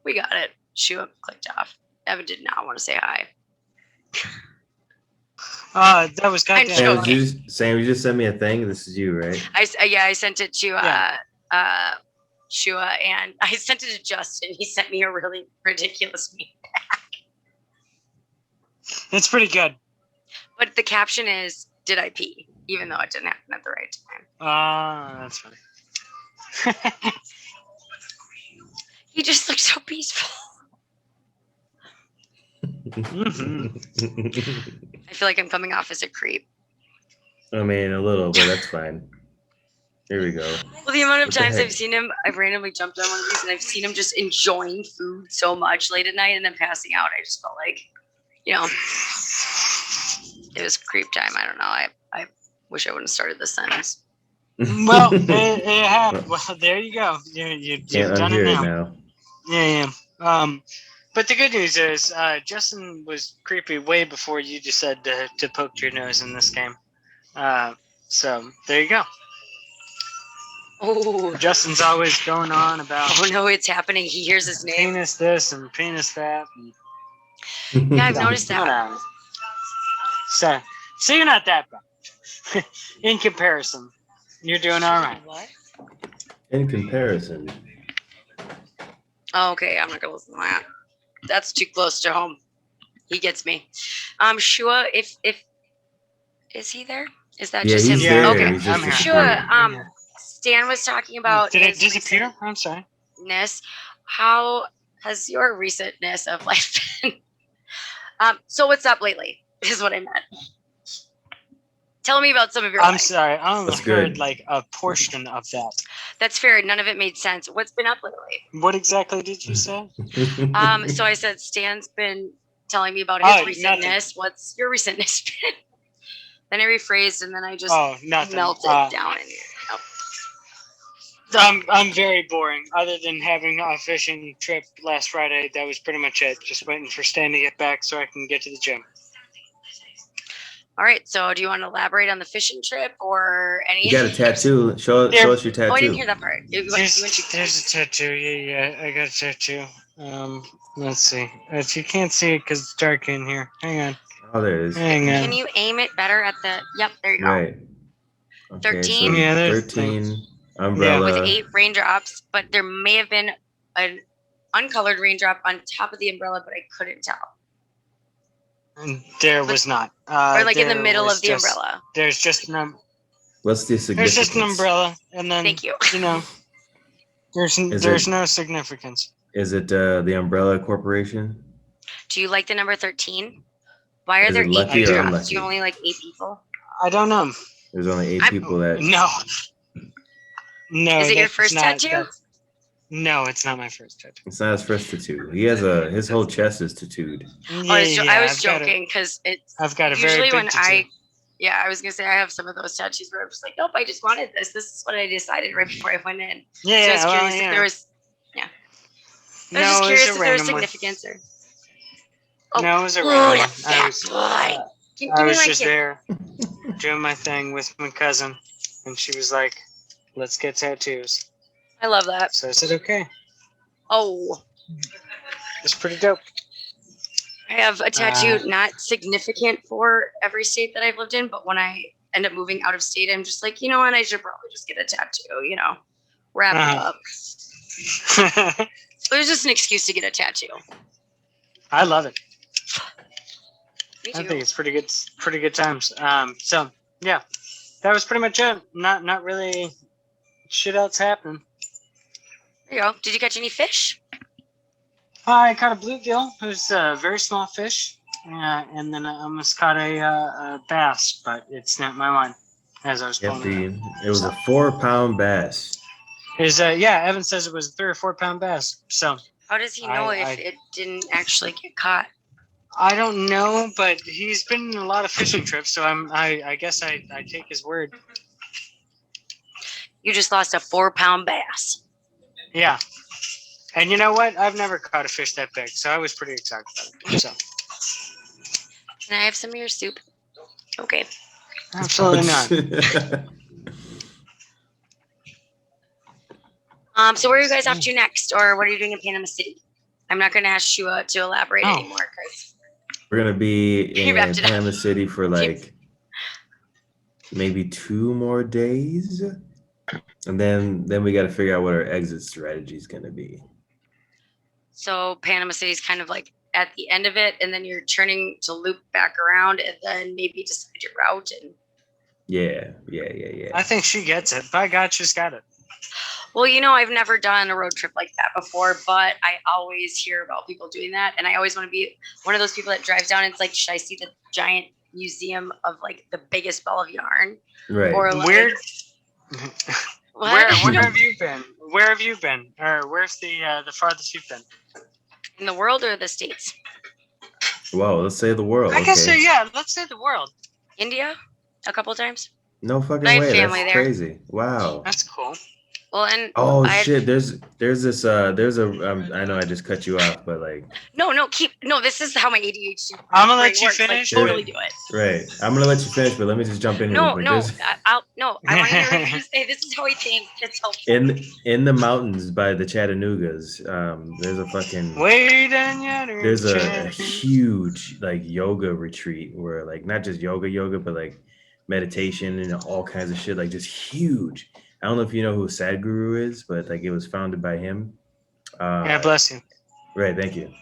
we got it. Shoe up, clicked off. Evan did not want to say hi. That was goddamn. Sam, Sam, you just sent me a thing. This is you, right? I sent it to Yeah. Shua, and I sent it to Justin. He sent me a really ridiculous meme. It's pretty good. But the caption is, "Did I pee?" Even though it didn't happen at the right time. That's funny. He just looked so peaceful. I feel like I'm coming off as a creep. I mean, a little, but that's fine. Here we go. Well, the amount of What the times heck? I've seen him, I've randomly jumped on one of these and I've seen him just enjoying food so much late at night and then passing out. I just felt like, you know, it was creep time. I don't know. I wish I wouldn't have started this sentence. Well, it happened. Well, there you go. You've Can't done unhear it it now. now. Yeah. But the good news is, Justin was creepy way before you decided to poke your nose in this game. So there you go. Oh, Justin's always going on about oh no, it's happening. He hears his name. penis this and penis that. Yeah, I've noticed that. So you're not that bad. In comparison, you're doing all right. What? In comparison, Oh, okay, I'm not gonna listen to that. That's too close to home. He gets me. Shua, if is he there? Is that yeah, just he's him? there. Okay. He's just I'm here. Shua, I'm here. Stan was talking about Did it his disappear? I'm sorry. recentness. How has your recentness of life been? So what's up lately? Is what I meant. Tell me about some of your I'm life. sorry. I only That's heard good. like a portion of that. That's fair. None of it made sense. What's been up lately? What exactly did you say? So I said Stan's been telling me about his Oh, recentness. What's your recentness been? Then I rephrased and then I just Oh, nothing. melted down in I'm very boring. Other than having a fishing trip last Friday, that was pretty much it. Just waiting for Stan to get back so I can get to the gym. All right. So do you want to elaborate on the fishing trip or any? you got a tattoo. Show us your tattoo. Oh, I didn't hear that part. There's a tattoo. Yeah, I got a tattoo. Let's see. You can't see it because it's dark in here. Hang on. Oh, there it is. Hang on. Can you aim it better at the? Yep, there you go. Right. Okay, 13? Yeah, there's 13 umbrella. With 8 raindrops, but there may have been an uncolored raindrop on top of the umbrella, but I couldn't tell. And there was not. Or like in the there middle was of the just- umbrella. There's just an What's the there's significance? just an umbrella, and then Thank you. you know, there's it- no significance. Is it the Umbrella Corporation? Do you like the number 13? Why are Is there it 8 lucky or raindrops? unlucky? Do you only like 8 people? I don't know. There's only 8 I'm- people that. No. No. Is it your that's first not- tattoo? that's- No, it's not my first tattoo. It's not his first tattoo. He has his whole chest is tattooed. I was I've got a- joking because it's I've got a very usually big when tattoo. I was gonna say I have some of those tattoos where I'm just like, nope, I just wanted this. This is what I decided right before I went in. Yeah, So I was well, curious yeah. if there was, I was No, just it was curious a if there was random one. significance or. Oh, No, it was a ooh, random that one. fat boy. Give I me was my just kid. there doing my thing with my cousin, and she was like, "Let's get tattoos." I love that. So I said, "Okay." Oh, It's pretty dope. I have a tattoo not significant for every state that I've lived in, but when I end up moving out of state, I'm just like, you know what? I should probably just get a tattoo. You know, wrap it up. It was just an excuse to get a tattoo. I love it. Me I too. think it's pretty good. Pretty good times. So yeah, that was pretty much it. Not really shit else happening. There you go. Did you catch any fish? I caught a bluegill. It was a very small fish, and then I almost caught a bass, but it snapped my line as I was Yep, pulling it. it was a 4-pound bass. Evan says it was a 3 or 4 pound bass. So How does he know I- if it didn't actually get caught? I don't know, but he's been on a lot of fishing trips, so I guess I take his word. You just lost a 4-pound bass. Yeah. And you know what? I've never caught a fish that big, so I was pretty excited about it. So Can I have some of your soup? Okay. absolutely not. So where are you guys off to next, or what are you doing in Panama City? I'm not going to ask Shua to elaborate anymore because We're gonna be He in wrapped it up. Panama City for like maybe 2 more days, and then we got to figure out what our exit strategy is gonna be. so Panama City is kind of like at the end of it, and then you're turning to loop back around, and then maybe decide your route. And Yeah. I think she gets it. By God, she's got it. well, you know, I've never done a road trip like that before, but I always hear about people doing that, and I always want to be one of those people that drives down and it's like, should I see the giant museum of like the biggest ball of yarn? Right. Or like, Weird. What? Where have you been? Where have you been? Or where's the farthest you've been? In the world or the States? Whoa, let's say the world. I guess so. Okay. Yeah, let's say the world. India, a couple times. No fucking I have way. family That's there. crazy. Wow. That's cool. Well, and Oh I shit. There's this there's a I know I just cut you off, but like no. This is how my ADHD. I'm gonna brain let you works, like, finish. totally do it. right. I'm gonna let you finish, but let me just jump in No, real quick. no, There's- I'll no. I want to hear you say this is how I think. It's helpful. in the mountains by the Chattanoogas, there's a fucking Wait on your there's a huge like yoga retreat where like not just yoga, but like meditation and all kinds of shit, like just huge. I don't know if you know who Sadhguru is, but like it was founded by him. God bless you. Right, thank you.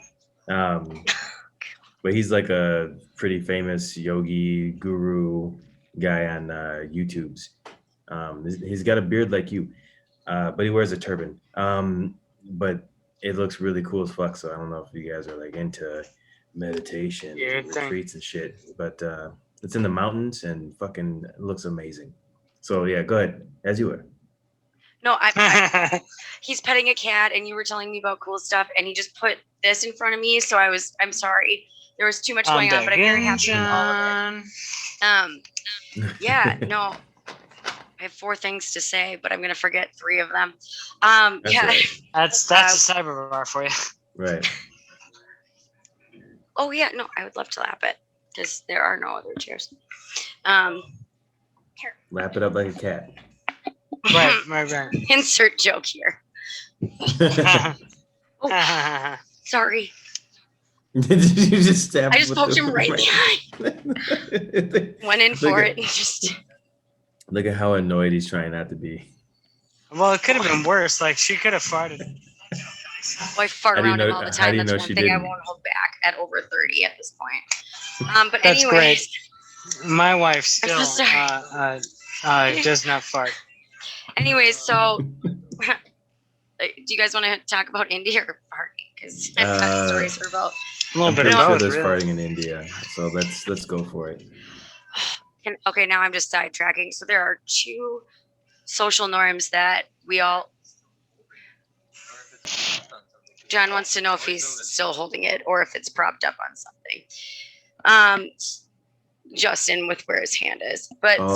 But he's like a pretty famous yogi guru guy on YouTube's. He's got a beard like you, but he wears a turban. But it looks really cool as fuck. So I don't know if you guys are like into meditation, retreats and shit. But it's in the mountains and fucking looks amazing. So yeah, go ahead as you were. No, he's petting a cat, and you were telling me about cool stuff, and he just put this in front of me. So I'm sorry. There was too much going on, but I'm very happy with all of it. Yeah, no. I have 4 things to say, but I'm gonna forget 3 of them. That's Yeah. right. That's a cyber bar for you. Right. Oh yeah, no, I would love to lap it because there are no other chairs. Here, Lap it up like a cat. Right. insert joke here. Oh, sorry. Did you just stab I just with poked the- him right behind. Went in for it and just. Look at how annoyed he's trying not to be. Well, it could have been worse. Like she could have farted. Oh, I fart How do you around him know- all the how time. do you That's know one she thing I didn't? won't hold back at over 30 at this point. But That's anyways, My wife I'm still so sorry. does not fart. anyways, so do you guys want to talk about India or farting? Because I've got stories for both. A little I'm bit pretty of sure both, there's really. farting in India, so let's go for it. Okay, now I'm just sidetracking. So there are 2 social norms that we all. John wants to know if he's still holding it or if it's propped up on something. Justin with where his hand is. But my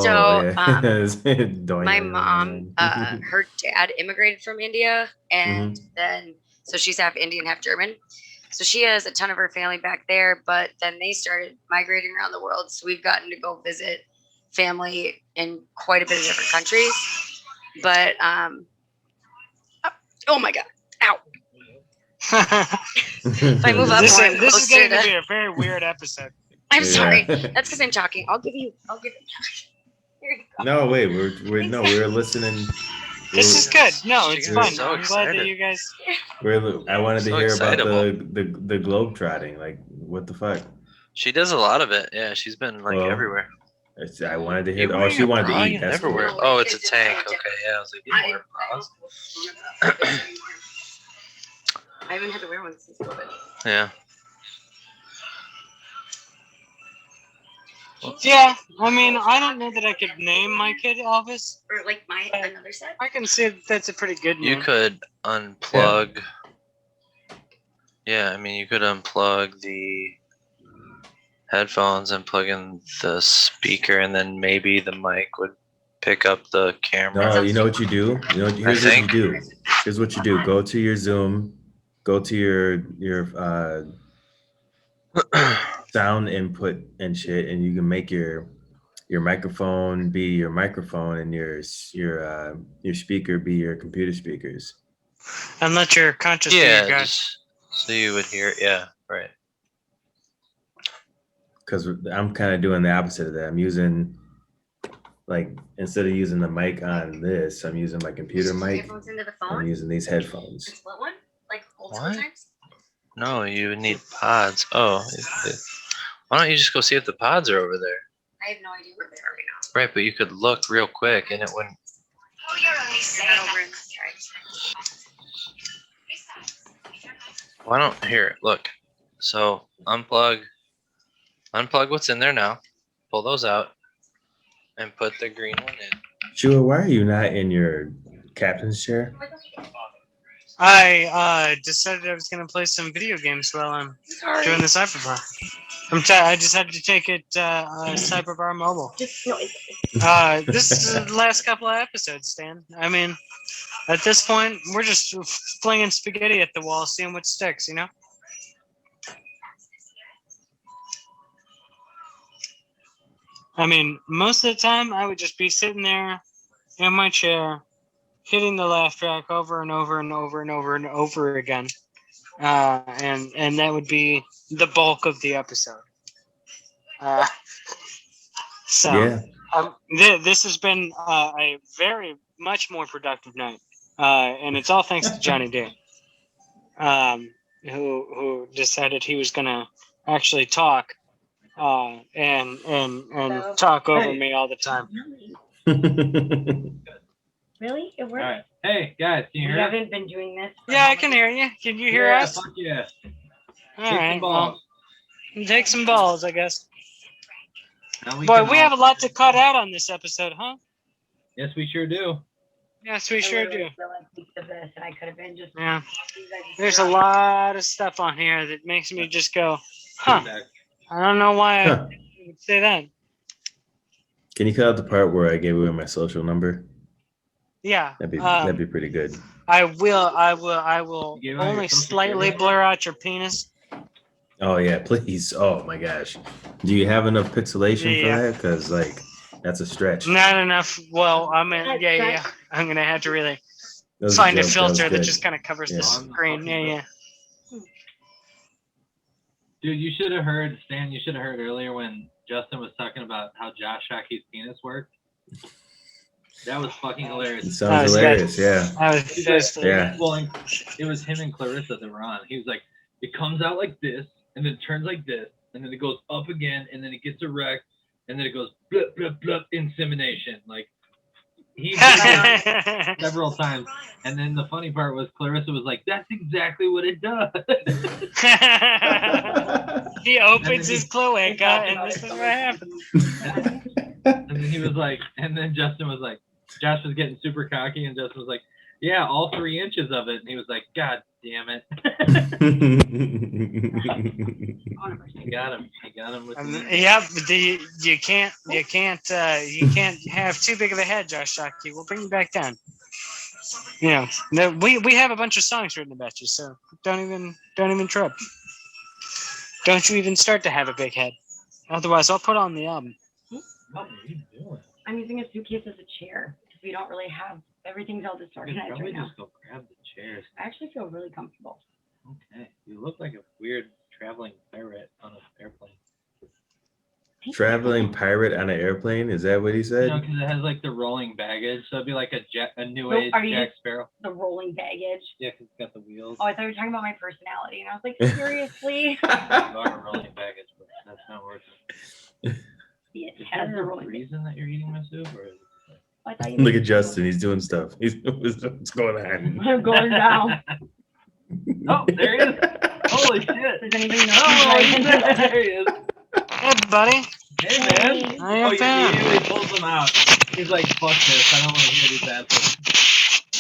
mom, her dad immigrated from India, and then so she's half Indian, half German. So she has a ton of her family back there, but then they started migrating around the world. So we've gotten to go visit family in quite a bit of different countries. But oh my god, ow! If I move up this more, is I'm this is closer going to to- be a very weird episode. I'm Yeah. sorry. That's because I'm talking. I'll give it. Here you go. No, wait, we're listening. This is good. No, She it's got fun. so I'm glad that excited. you guys. I wanted to So hear about excitable. the globe trotting. Like, what the fuck? She does a lot of it. Yeah, she's been like Well, everywhere. I wanted to hear. You Oh, wearing she a wanted bra? to eat. You That's never cool. wear. Oh, it's a tank. Okay, yeah. I was like, you don't wear bras. I haven't had to wear one since COVID. Yeah. Yeah, I mean, I don't know that I could name my kid Elvis. Or like my another set. I can see that's a pretty good You name. could unplug. Yeah, I mean, you could unplug the headphones and plug in the speaker, and then maybe the mic would pick up the camera. No, you know what you do? Here's what you think. do. Here's what you do. Go to your Zoom. Go to your sound input and shit, and you can make your microphone be your microphone and your speaker be your computer speakers. And let your conscious Yeah, be your God. just so you would hear. Yeah, right. Because I'm kind of doing the opposite of that. I'm using, like, instead of using the mic on this, I'm using my computer mic. Headphones into the I'm phone. using these headphones. The split one, like old school What? times. No, you would need pods. Oh, why don't you just go see if the pods are over there? I have no idea where they are right now. Right, but you could look real quick, and it wouldn't. Oh, you're not over in this side. Why don't here? Look. So unplug what's in there now. Pull those out, and put the green one in. Shua, why are you not in your captain's chair. I decided I was gonna play some video games while I'm doing the Cyberbar. I decided to take it Cyberbar mobile. This is the last couple of episodes, Stan. I mean, at this point, we're just flinging spaghetti at the wall, seeing what sticks, you know? I mean, most of the time, I would just be sitting there in my chair, hitting the laugh track over and over and over and over and over again. And that would be the bulk of the episode. This has been a very much more productive night, and it's all thanks to Johnny D, who decided he was gonna actually talk and talk over me all the time. Really? It works? All right. Hey, guys, can you We hear us? haven't been doing this. Yeah, I can hear you. Can you hear us? Fuck yeah. All Take some right. balls. Well, take some balls, I guess. Now Boy, can we all- have a lot to cut out on this episode, huh? Yes, we sure do. Yes, we sure do. I feel like piece of this, and I could have been just. Yeah. There's a lot of stuff on here that makes me just go, huh. I don't know why I would say that. Can you cut out the part where I gave away my social number? Yeah. That'd be pretty good. I will You gave out your only social slightly security? blur out your penis. Oh yeah, please. Oh my gosh. Do you have enough pixelation Yeah. for that? Because like that's a stretch. Not enough. Well, I mean, yeah. I'm gonna have to really That was find a joke, that was filter that good. just kind of covers the Yeah. screen. Yeah. Dude, you should have heard, Stan, you should have heard earlier when Justin was talking about how Josh Shockey's penis worked. That was fucking hilarious. It sounds hilarious, yeah. Yeah. Well, it was him and Clarissa that were on. He was like, it comes out like this, and then it turns like this, and then it goes up again, and then it gets erect, and then it goes blip, blip, blip, insemination. Like, he did that several times. And then the funny part was Clarissa was like, that's exactly what it does. He opens his cloaca, and this is what happens. And then he was like, and then Justin was like, Josh was getting super cocky, and Justin was like, yeah, all 3 inches of it. And he was like, God damn it. He got him. He got him with the Yeah, but you can't have too big of a head, Josh Shockey. We'll bring you back down. You know, we have a bunch of songs written about you, so don't even trip. Don't you even start to have a big head. Otherwise, I'll put on the album. What are you doing? I'm using a suitcase as a chair because we don't really have everything's all You disorganized probably right now. just go grab the chairs. I actually feel really comfortable. Okay. You look like a weird traveling pirate on an airplane. Traveling pirate on an airplane? Is that what he You said? know, because it has like the rolling baggage, so it'd be like a new So age are you Jack just- Sparrow. The rolling baggage. Yeah, because it's got the wheels. Oh, I thought you were talking about my personality, and I was like, seriously? You are rolling baggage, but that's not working. It Is has there the a rolling baggage. reason that you're eating my soup, or is it I thought you Look at Justin. He's doing stuff. What's going on? I'm going down. Oh, there he is. Holy shit. Does anybody know? Oh, there he is. Hey, buddy. Hey, man. How you Oh, he been? immediately pulls them out. He's like, fuck this. I don't want to hear these assholes.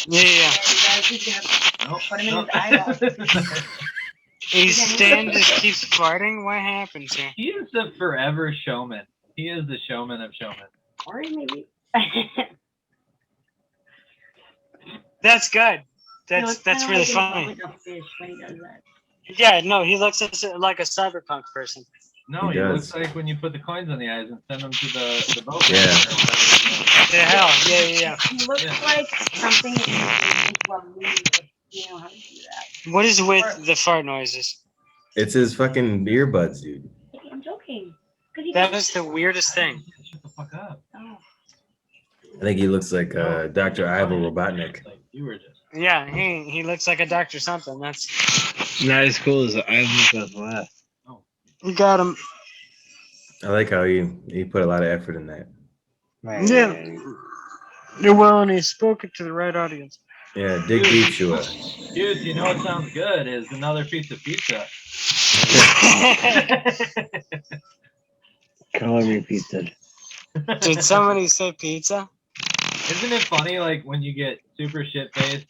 Yeah. He's gonna Nope. put him in Nope. his eyeball. Stan just keeps farting. What happens here? He is the forever showman. He is the showman of showmen. Or maybe. That's good. He looks That's kinda really like funny. Like a fish when he does that. Yeah, no, he looks like a cyberpunk person. No, He he does. looks like when you put the coins on the eyes and send them to the boat. Yeah. The hell, yeah. He looks like something that you into a movie. You know how to do that. What is with the fart noises? It's his fucking earbuds, dude. I'm joking. 'Cause he That does- is the weirdest thing. Shut the fuck up. Oh. I think he looks like Dr. Ivo Robotnik. Like, you were just. Yeah, he looks like a doctor something. That's Not as cool as Ivan does last. you got him. I like how he put a lot of effort in that. Yeah. You're well, and he spoke it to the right audience. Yeah, dig deep, Shua. Dude, you know what sounds good is another piece of pizza. Call me pizza. Did somebody say pizza? Isn't it funny, like, when you get super shit-faced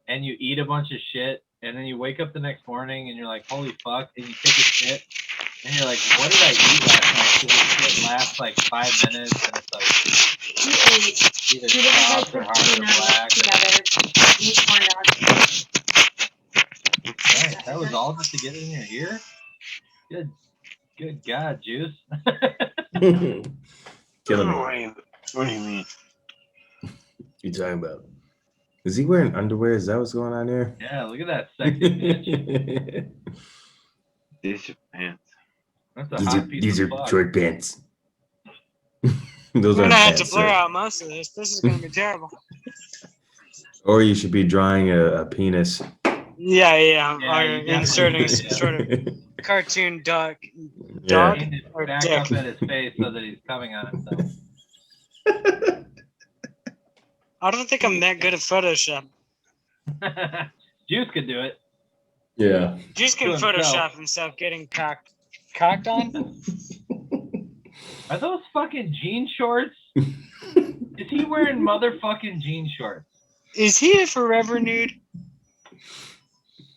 and you eat a bunch of shit, and then you wake up the next morning and you're like, holy fuck, and you take a shit, and you're like, what did I eat last night? Because the shit lasts like 5 minutes, and it's like either soft or hard or black. Dang, that was all just to get in your ear? Good God, Juice. Killing me. What do you mean? You talking about? Is he wearing underwear? Is that what's going on there? Yeah, look at that sexy bitch. These are pants. That's a hot piece These of are fuck. short pants. Those I'm are gonna have to pants. blur Sir. out most of this. This is gonna be terrible. Or you should be drawing a penis. Yeah, Yeah, or you definitely inserting should, some sort of cartoon dog Yeah. Aimed it or back dick. up at his face so that he's coming on himself. I don't think I'm that good at Photoshop. Juice could do it. Yeah. Juice can To himself. Photoshop himself getting cocked on. Are those fucking jean shorts? Is he wearing motherfucking jean shorts? Is he a forever nude?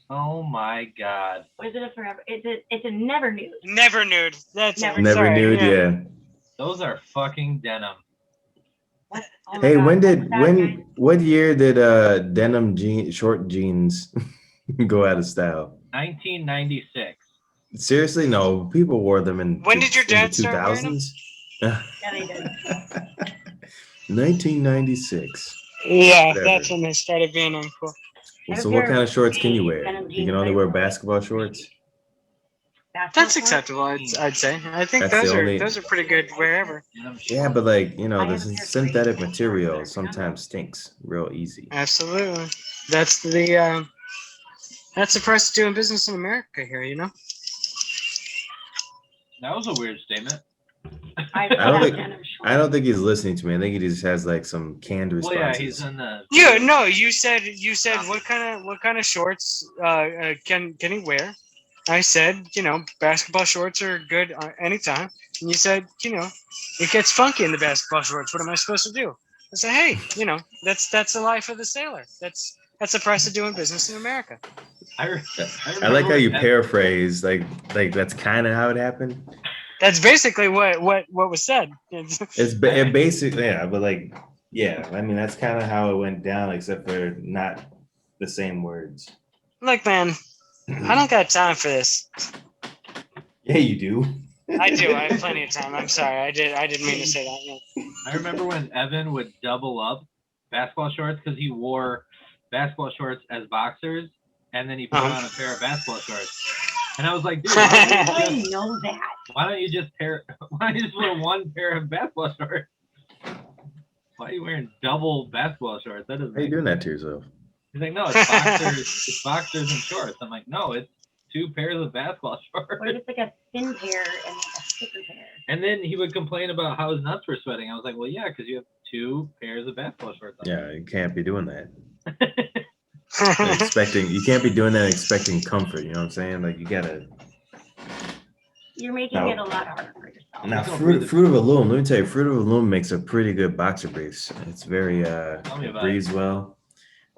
Oh my God. Or is it a forever? It's a never nude. Never nude. That's Never it. Never Sorry, nude, yeah. Those are fucking denim. What? Oh my Hey, God, when what's did that, guys? what year did denim short jeans go out of style? 1996. Seriously, no. People wore them in When did your in the dad start wearing them? 2000s. Yeah, they did. 1996. Yeah, Whatever. that's when they started being uncool. Well, so what kind of shorts can you wear? You can only wear basketball shorts. That's acceptable, I'd say. I think That's the only- those are pretty good wherever. Yeah, but like, you know, the synthetic material sometimes stinks real easy. Absolutely. That's the price of doing business in America here, you know? That was a weird statement. I don't think he's listening to me. I think he just has like some canned Well, yeah, responses. he's in the. Yeah, no, you said what kind of shorts can he wear? I said, you know, basketball shorts are good anytime. And you said, you know, it gets funky in the basketball shorts. What am I supposed to do? I said, hey, you know, that's the life of the sailor. That's the price of doing business in America. I like how you paraphrase, like that's kind of how it happened. That's basically what was said. It basically, yeah, but like, yeah, I mean that's kind of how it went down, except for not the same words. Look, man, I don't got time for this. Yeah, you do. I do. I have plenty of time. I'm sorry. I didn't mean to say that. Yeah. I remember when Evan would double up basketball shorts because he wore basketball shorts as boxers, and then he put on a pair of basketball shorts. And I was like, dude, I know that. why don't you just wear one pair of basketball shorts? Why are you wearing double basketball shorts? That doesn't. How are you doing that to yourself? He's like, no, it's boxers. It's boxers and shorts. I'm like, no, it's 2 pairs of basketball shorts. Or just like a thin pair and like a thicker pair. And then he would complain about how his nuts were sweating. I was like, well, yeah, because you have 2 pairs of basketball shorts on. Yeah, you can't be doing that. You can't be doing that expecting comfort. You know what I'm saying? Like you gotta. You're making it a lot harder for yourself. Now, Fruit of the Loom. Let me tell you, Fruit of the Loom makes a pretty good boxer briefs. It's very breathes well,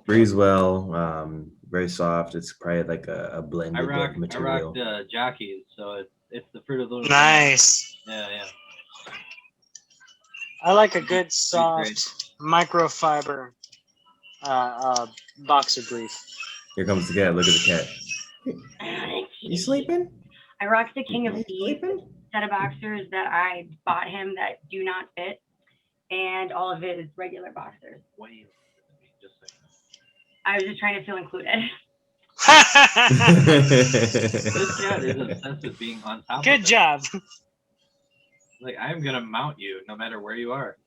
very soft. It's probably like a blended material. I rocked jockeys, so it's the Fruit of the Loom. Nice. Yeah. I like a good soft microfiber boxer brief. Here comes the cat. Look at the cat. You sleeping? I rocked the King of Thieves set of boxers that I bought him that do not fit, and all of his regular boxers. I was just trying to feel included. This cat is obsessed with being on top. Good job. Like I'm gonna mount you no matter where you are.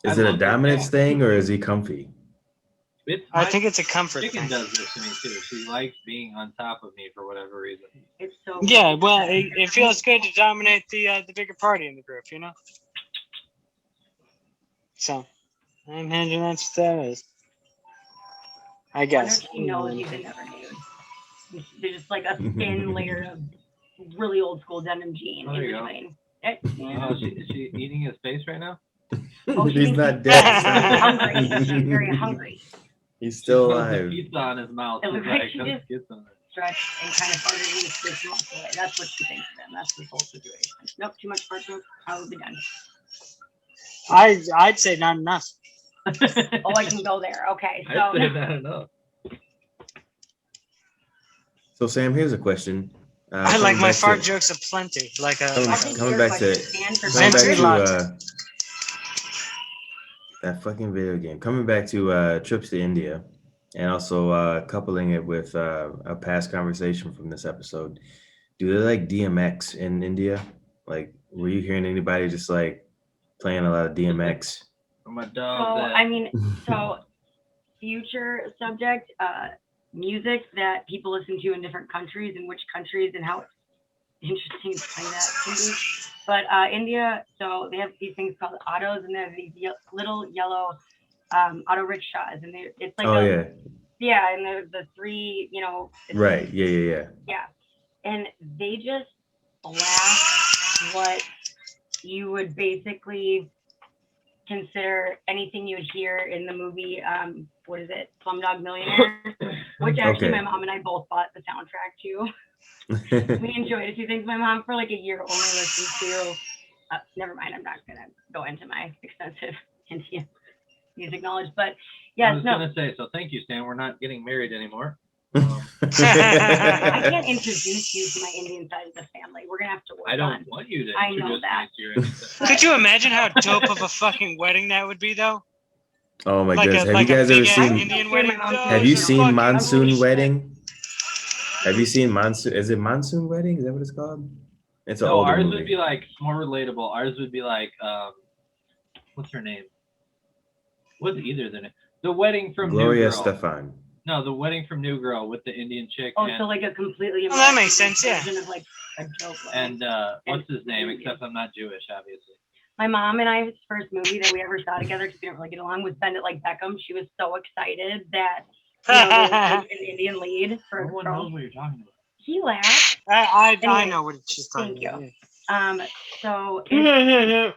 Is it a dominance thing or is he comfy? I think it's a comfort Chicken thing. does this to me too. She likes being on top of me for whatever reason. It's so Yeah, well, it feels good to dominate the bigger party in the group, you know. So, I imagine that's what that is. I guess. He knows he's a never nude. There's just like a thin layer of really old school denim jean Oh, in there you go. between. Oh, is she eating his face right now? Oh, He's not dead. hungry. She's very hungry. He's still She puts the alive. pizza on his mouth. It She's looks like like, she "Come just get some of it." stretched and kind of farted in the space muscle away. That's what she thinks of him. That's this whole situation. Nope, too much fart joke. I will be done. I'd say not enough. Oh, I can go there. Okay, so I'd say not enough. So Sam, here's a question. I like my fart jokes aplenty. Like a Coming back to that fucking video game. Coming back to trips to India, and also coupling it with a past conversation from this episode. Do they like DMX in India? Like, were you hearing anybody just like playing a lot of DMX? My So dog. I mean, so future subject, music that people listen to in different countries, in which countries, and how it's interesting to play that can be. But India, so they have these things called autos, and they have these little yellow auto rickshaws, and it's like yeah, and they're the three, you know. Right. Yeah. Yeah, and they just blast what you would basically consider anything you would hear in the movie, what is it, Slumdog Millionaire, which actually my mom and I both bought the soundtrack to. We enjoyed a few things. My mom for like a year only listened to, never mind, I'm not gonna go into my extensive Indian music knowledge, but I was gonna say, so thank you, Stan. We're not getting married anymore. I can't introduce you to my Indian side of the family. We're gonna have to work I don't on. want you to I introduce know that. me to your anything. Could you imagine how dope of a fucking wedding that would be, though? Oh my Like goodness! a- Have like you a guys ever big-ass seen? Indian wedding? Have you seen Fucking Monsoon holy Wedding? Have you seen Monsoon? Is it Monsoon Wedding? Is that what it's called? It's an No, older ours movie. would be like more relatable. Ours would be like, what's her name? What's either their name? The wedding from Gloria New Girl. Stefan. No, the wedding from New Girl with the Indian chick. Oh, and, so like a completely Oh, that makes sense, yeah. version of like a joke. and what's his name? Except I'm not Jewish, obviously. My mom and I's first movie that we ever saw together, because we didn't really get along, was Bend It Like Beckham. She was so excited that there was like an Indian lead for a Everyone girl. knows what you're talking about. He laughed. I Anyway, know what she's talking Thank about. you. So It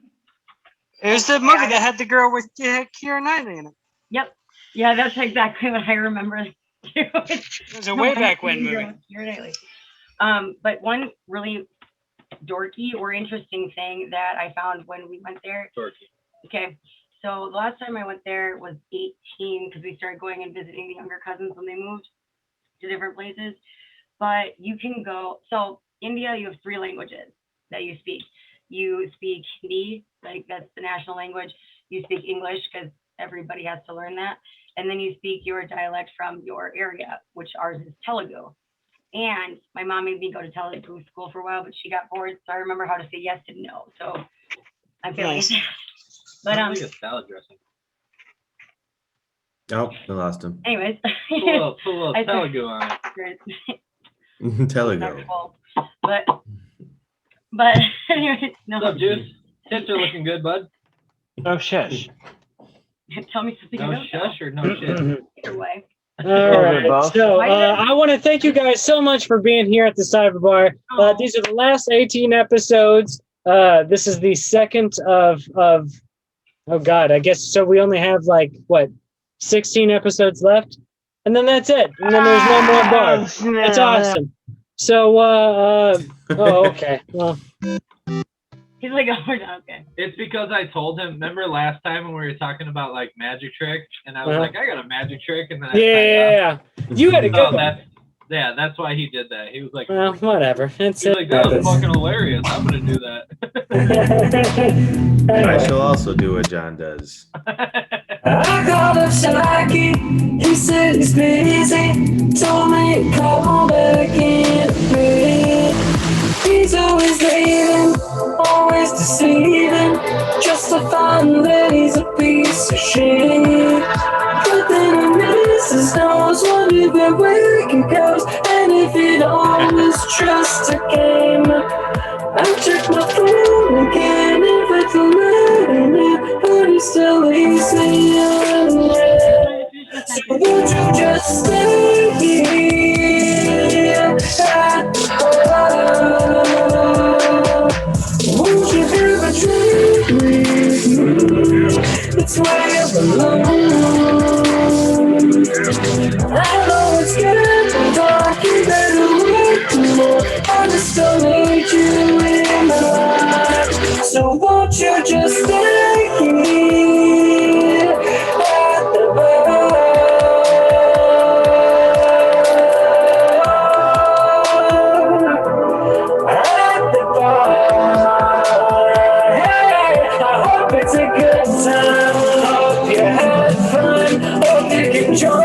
was the movie that had the girl with Keira Knightley in it. Yep. Yeah, that's exactly what I remember. It was a way back when movie. But one really dorky or interesting thing that I found when we went there. Dorky. Okay. So the last time I went there was 18, because we started going and visiting the younger cousins when they moved to different places. But you can go, so India, you have 3 languages that you speak. You speak Hindi, like that's the national language. You speak English, because everybody has to learn that. And then you speak your dialect from your area, which ours is Telugu. And my mom made me go to Telugu school for a while, but she got bored, so I remember how to say yes and no. So I'm feeling Nice. But Sounds like a salad dressing. Oh, I lost him. anyways. Put a little I- Telugu on it. Telugu. Respectful. But anyways, no. What's up, Juice? Tits are looking good, bud. No shush. Tell me something you No don't know. shush or no shit? Either way. All right. So I want to thank you guys so much for being here at the Cyber Bar. These are the last 18 episodes. This is the second of oh God, I guess so. We only have like what 16 episodes left, and then that's it. And then there's no more bar. It's awesome. So oh okay. Well. He's like, oh, we're done. Okay. It's because I told him. Remember last time when we were talking about like magic trick, and I was Uh-huh. like, I got a magic trick, and then Yeah, you had a good one. That's why he did that. He was like, Well, whatever. It's he was like, that was fucking hilarious. I'm gonna do that. I shall also do what John does. I called up Shalaki, he said he's busy, told me call back in a bit. He's always leaving, always deceiving, just to find that he's a piece of shit. But then he misses, knows wondering where he goes, and if it all is just a game. I checked my phone again, and with the letting in, but he's still listening. So would you just stay here? Won't you ever dream with me? control.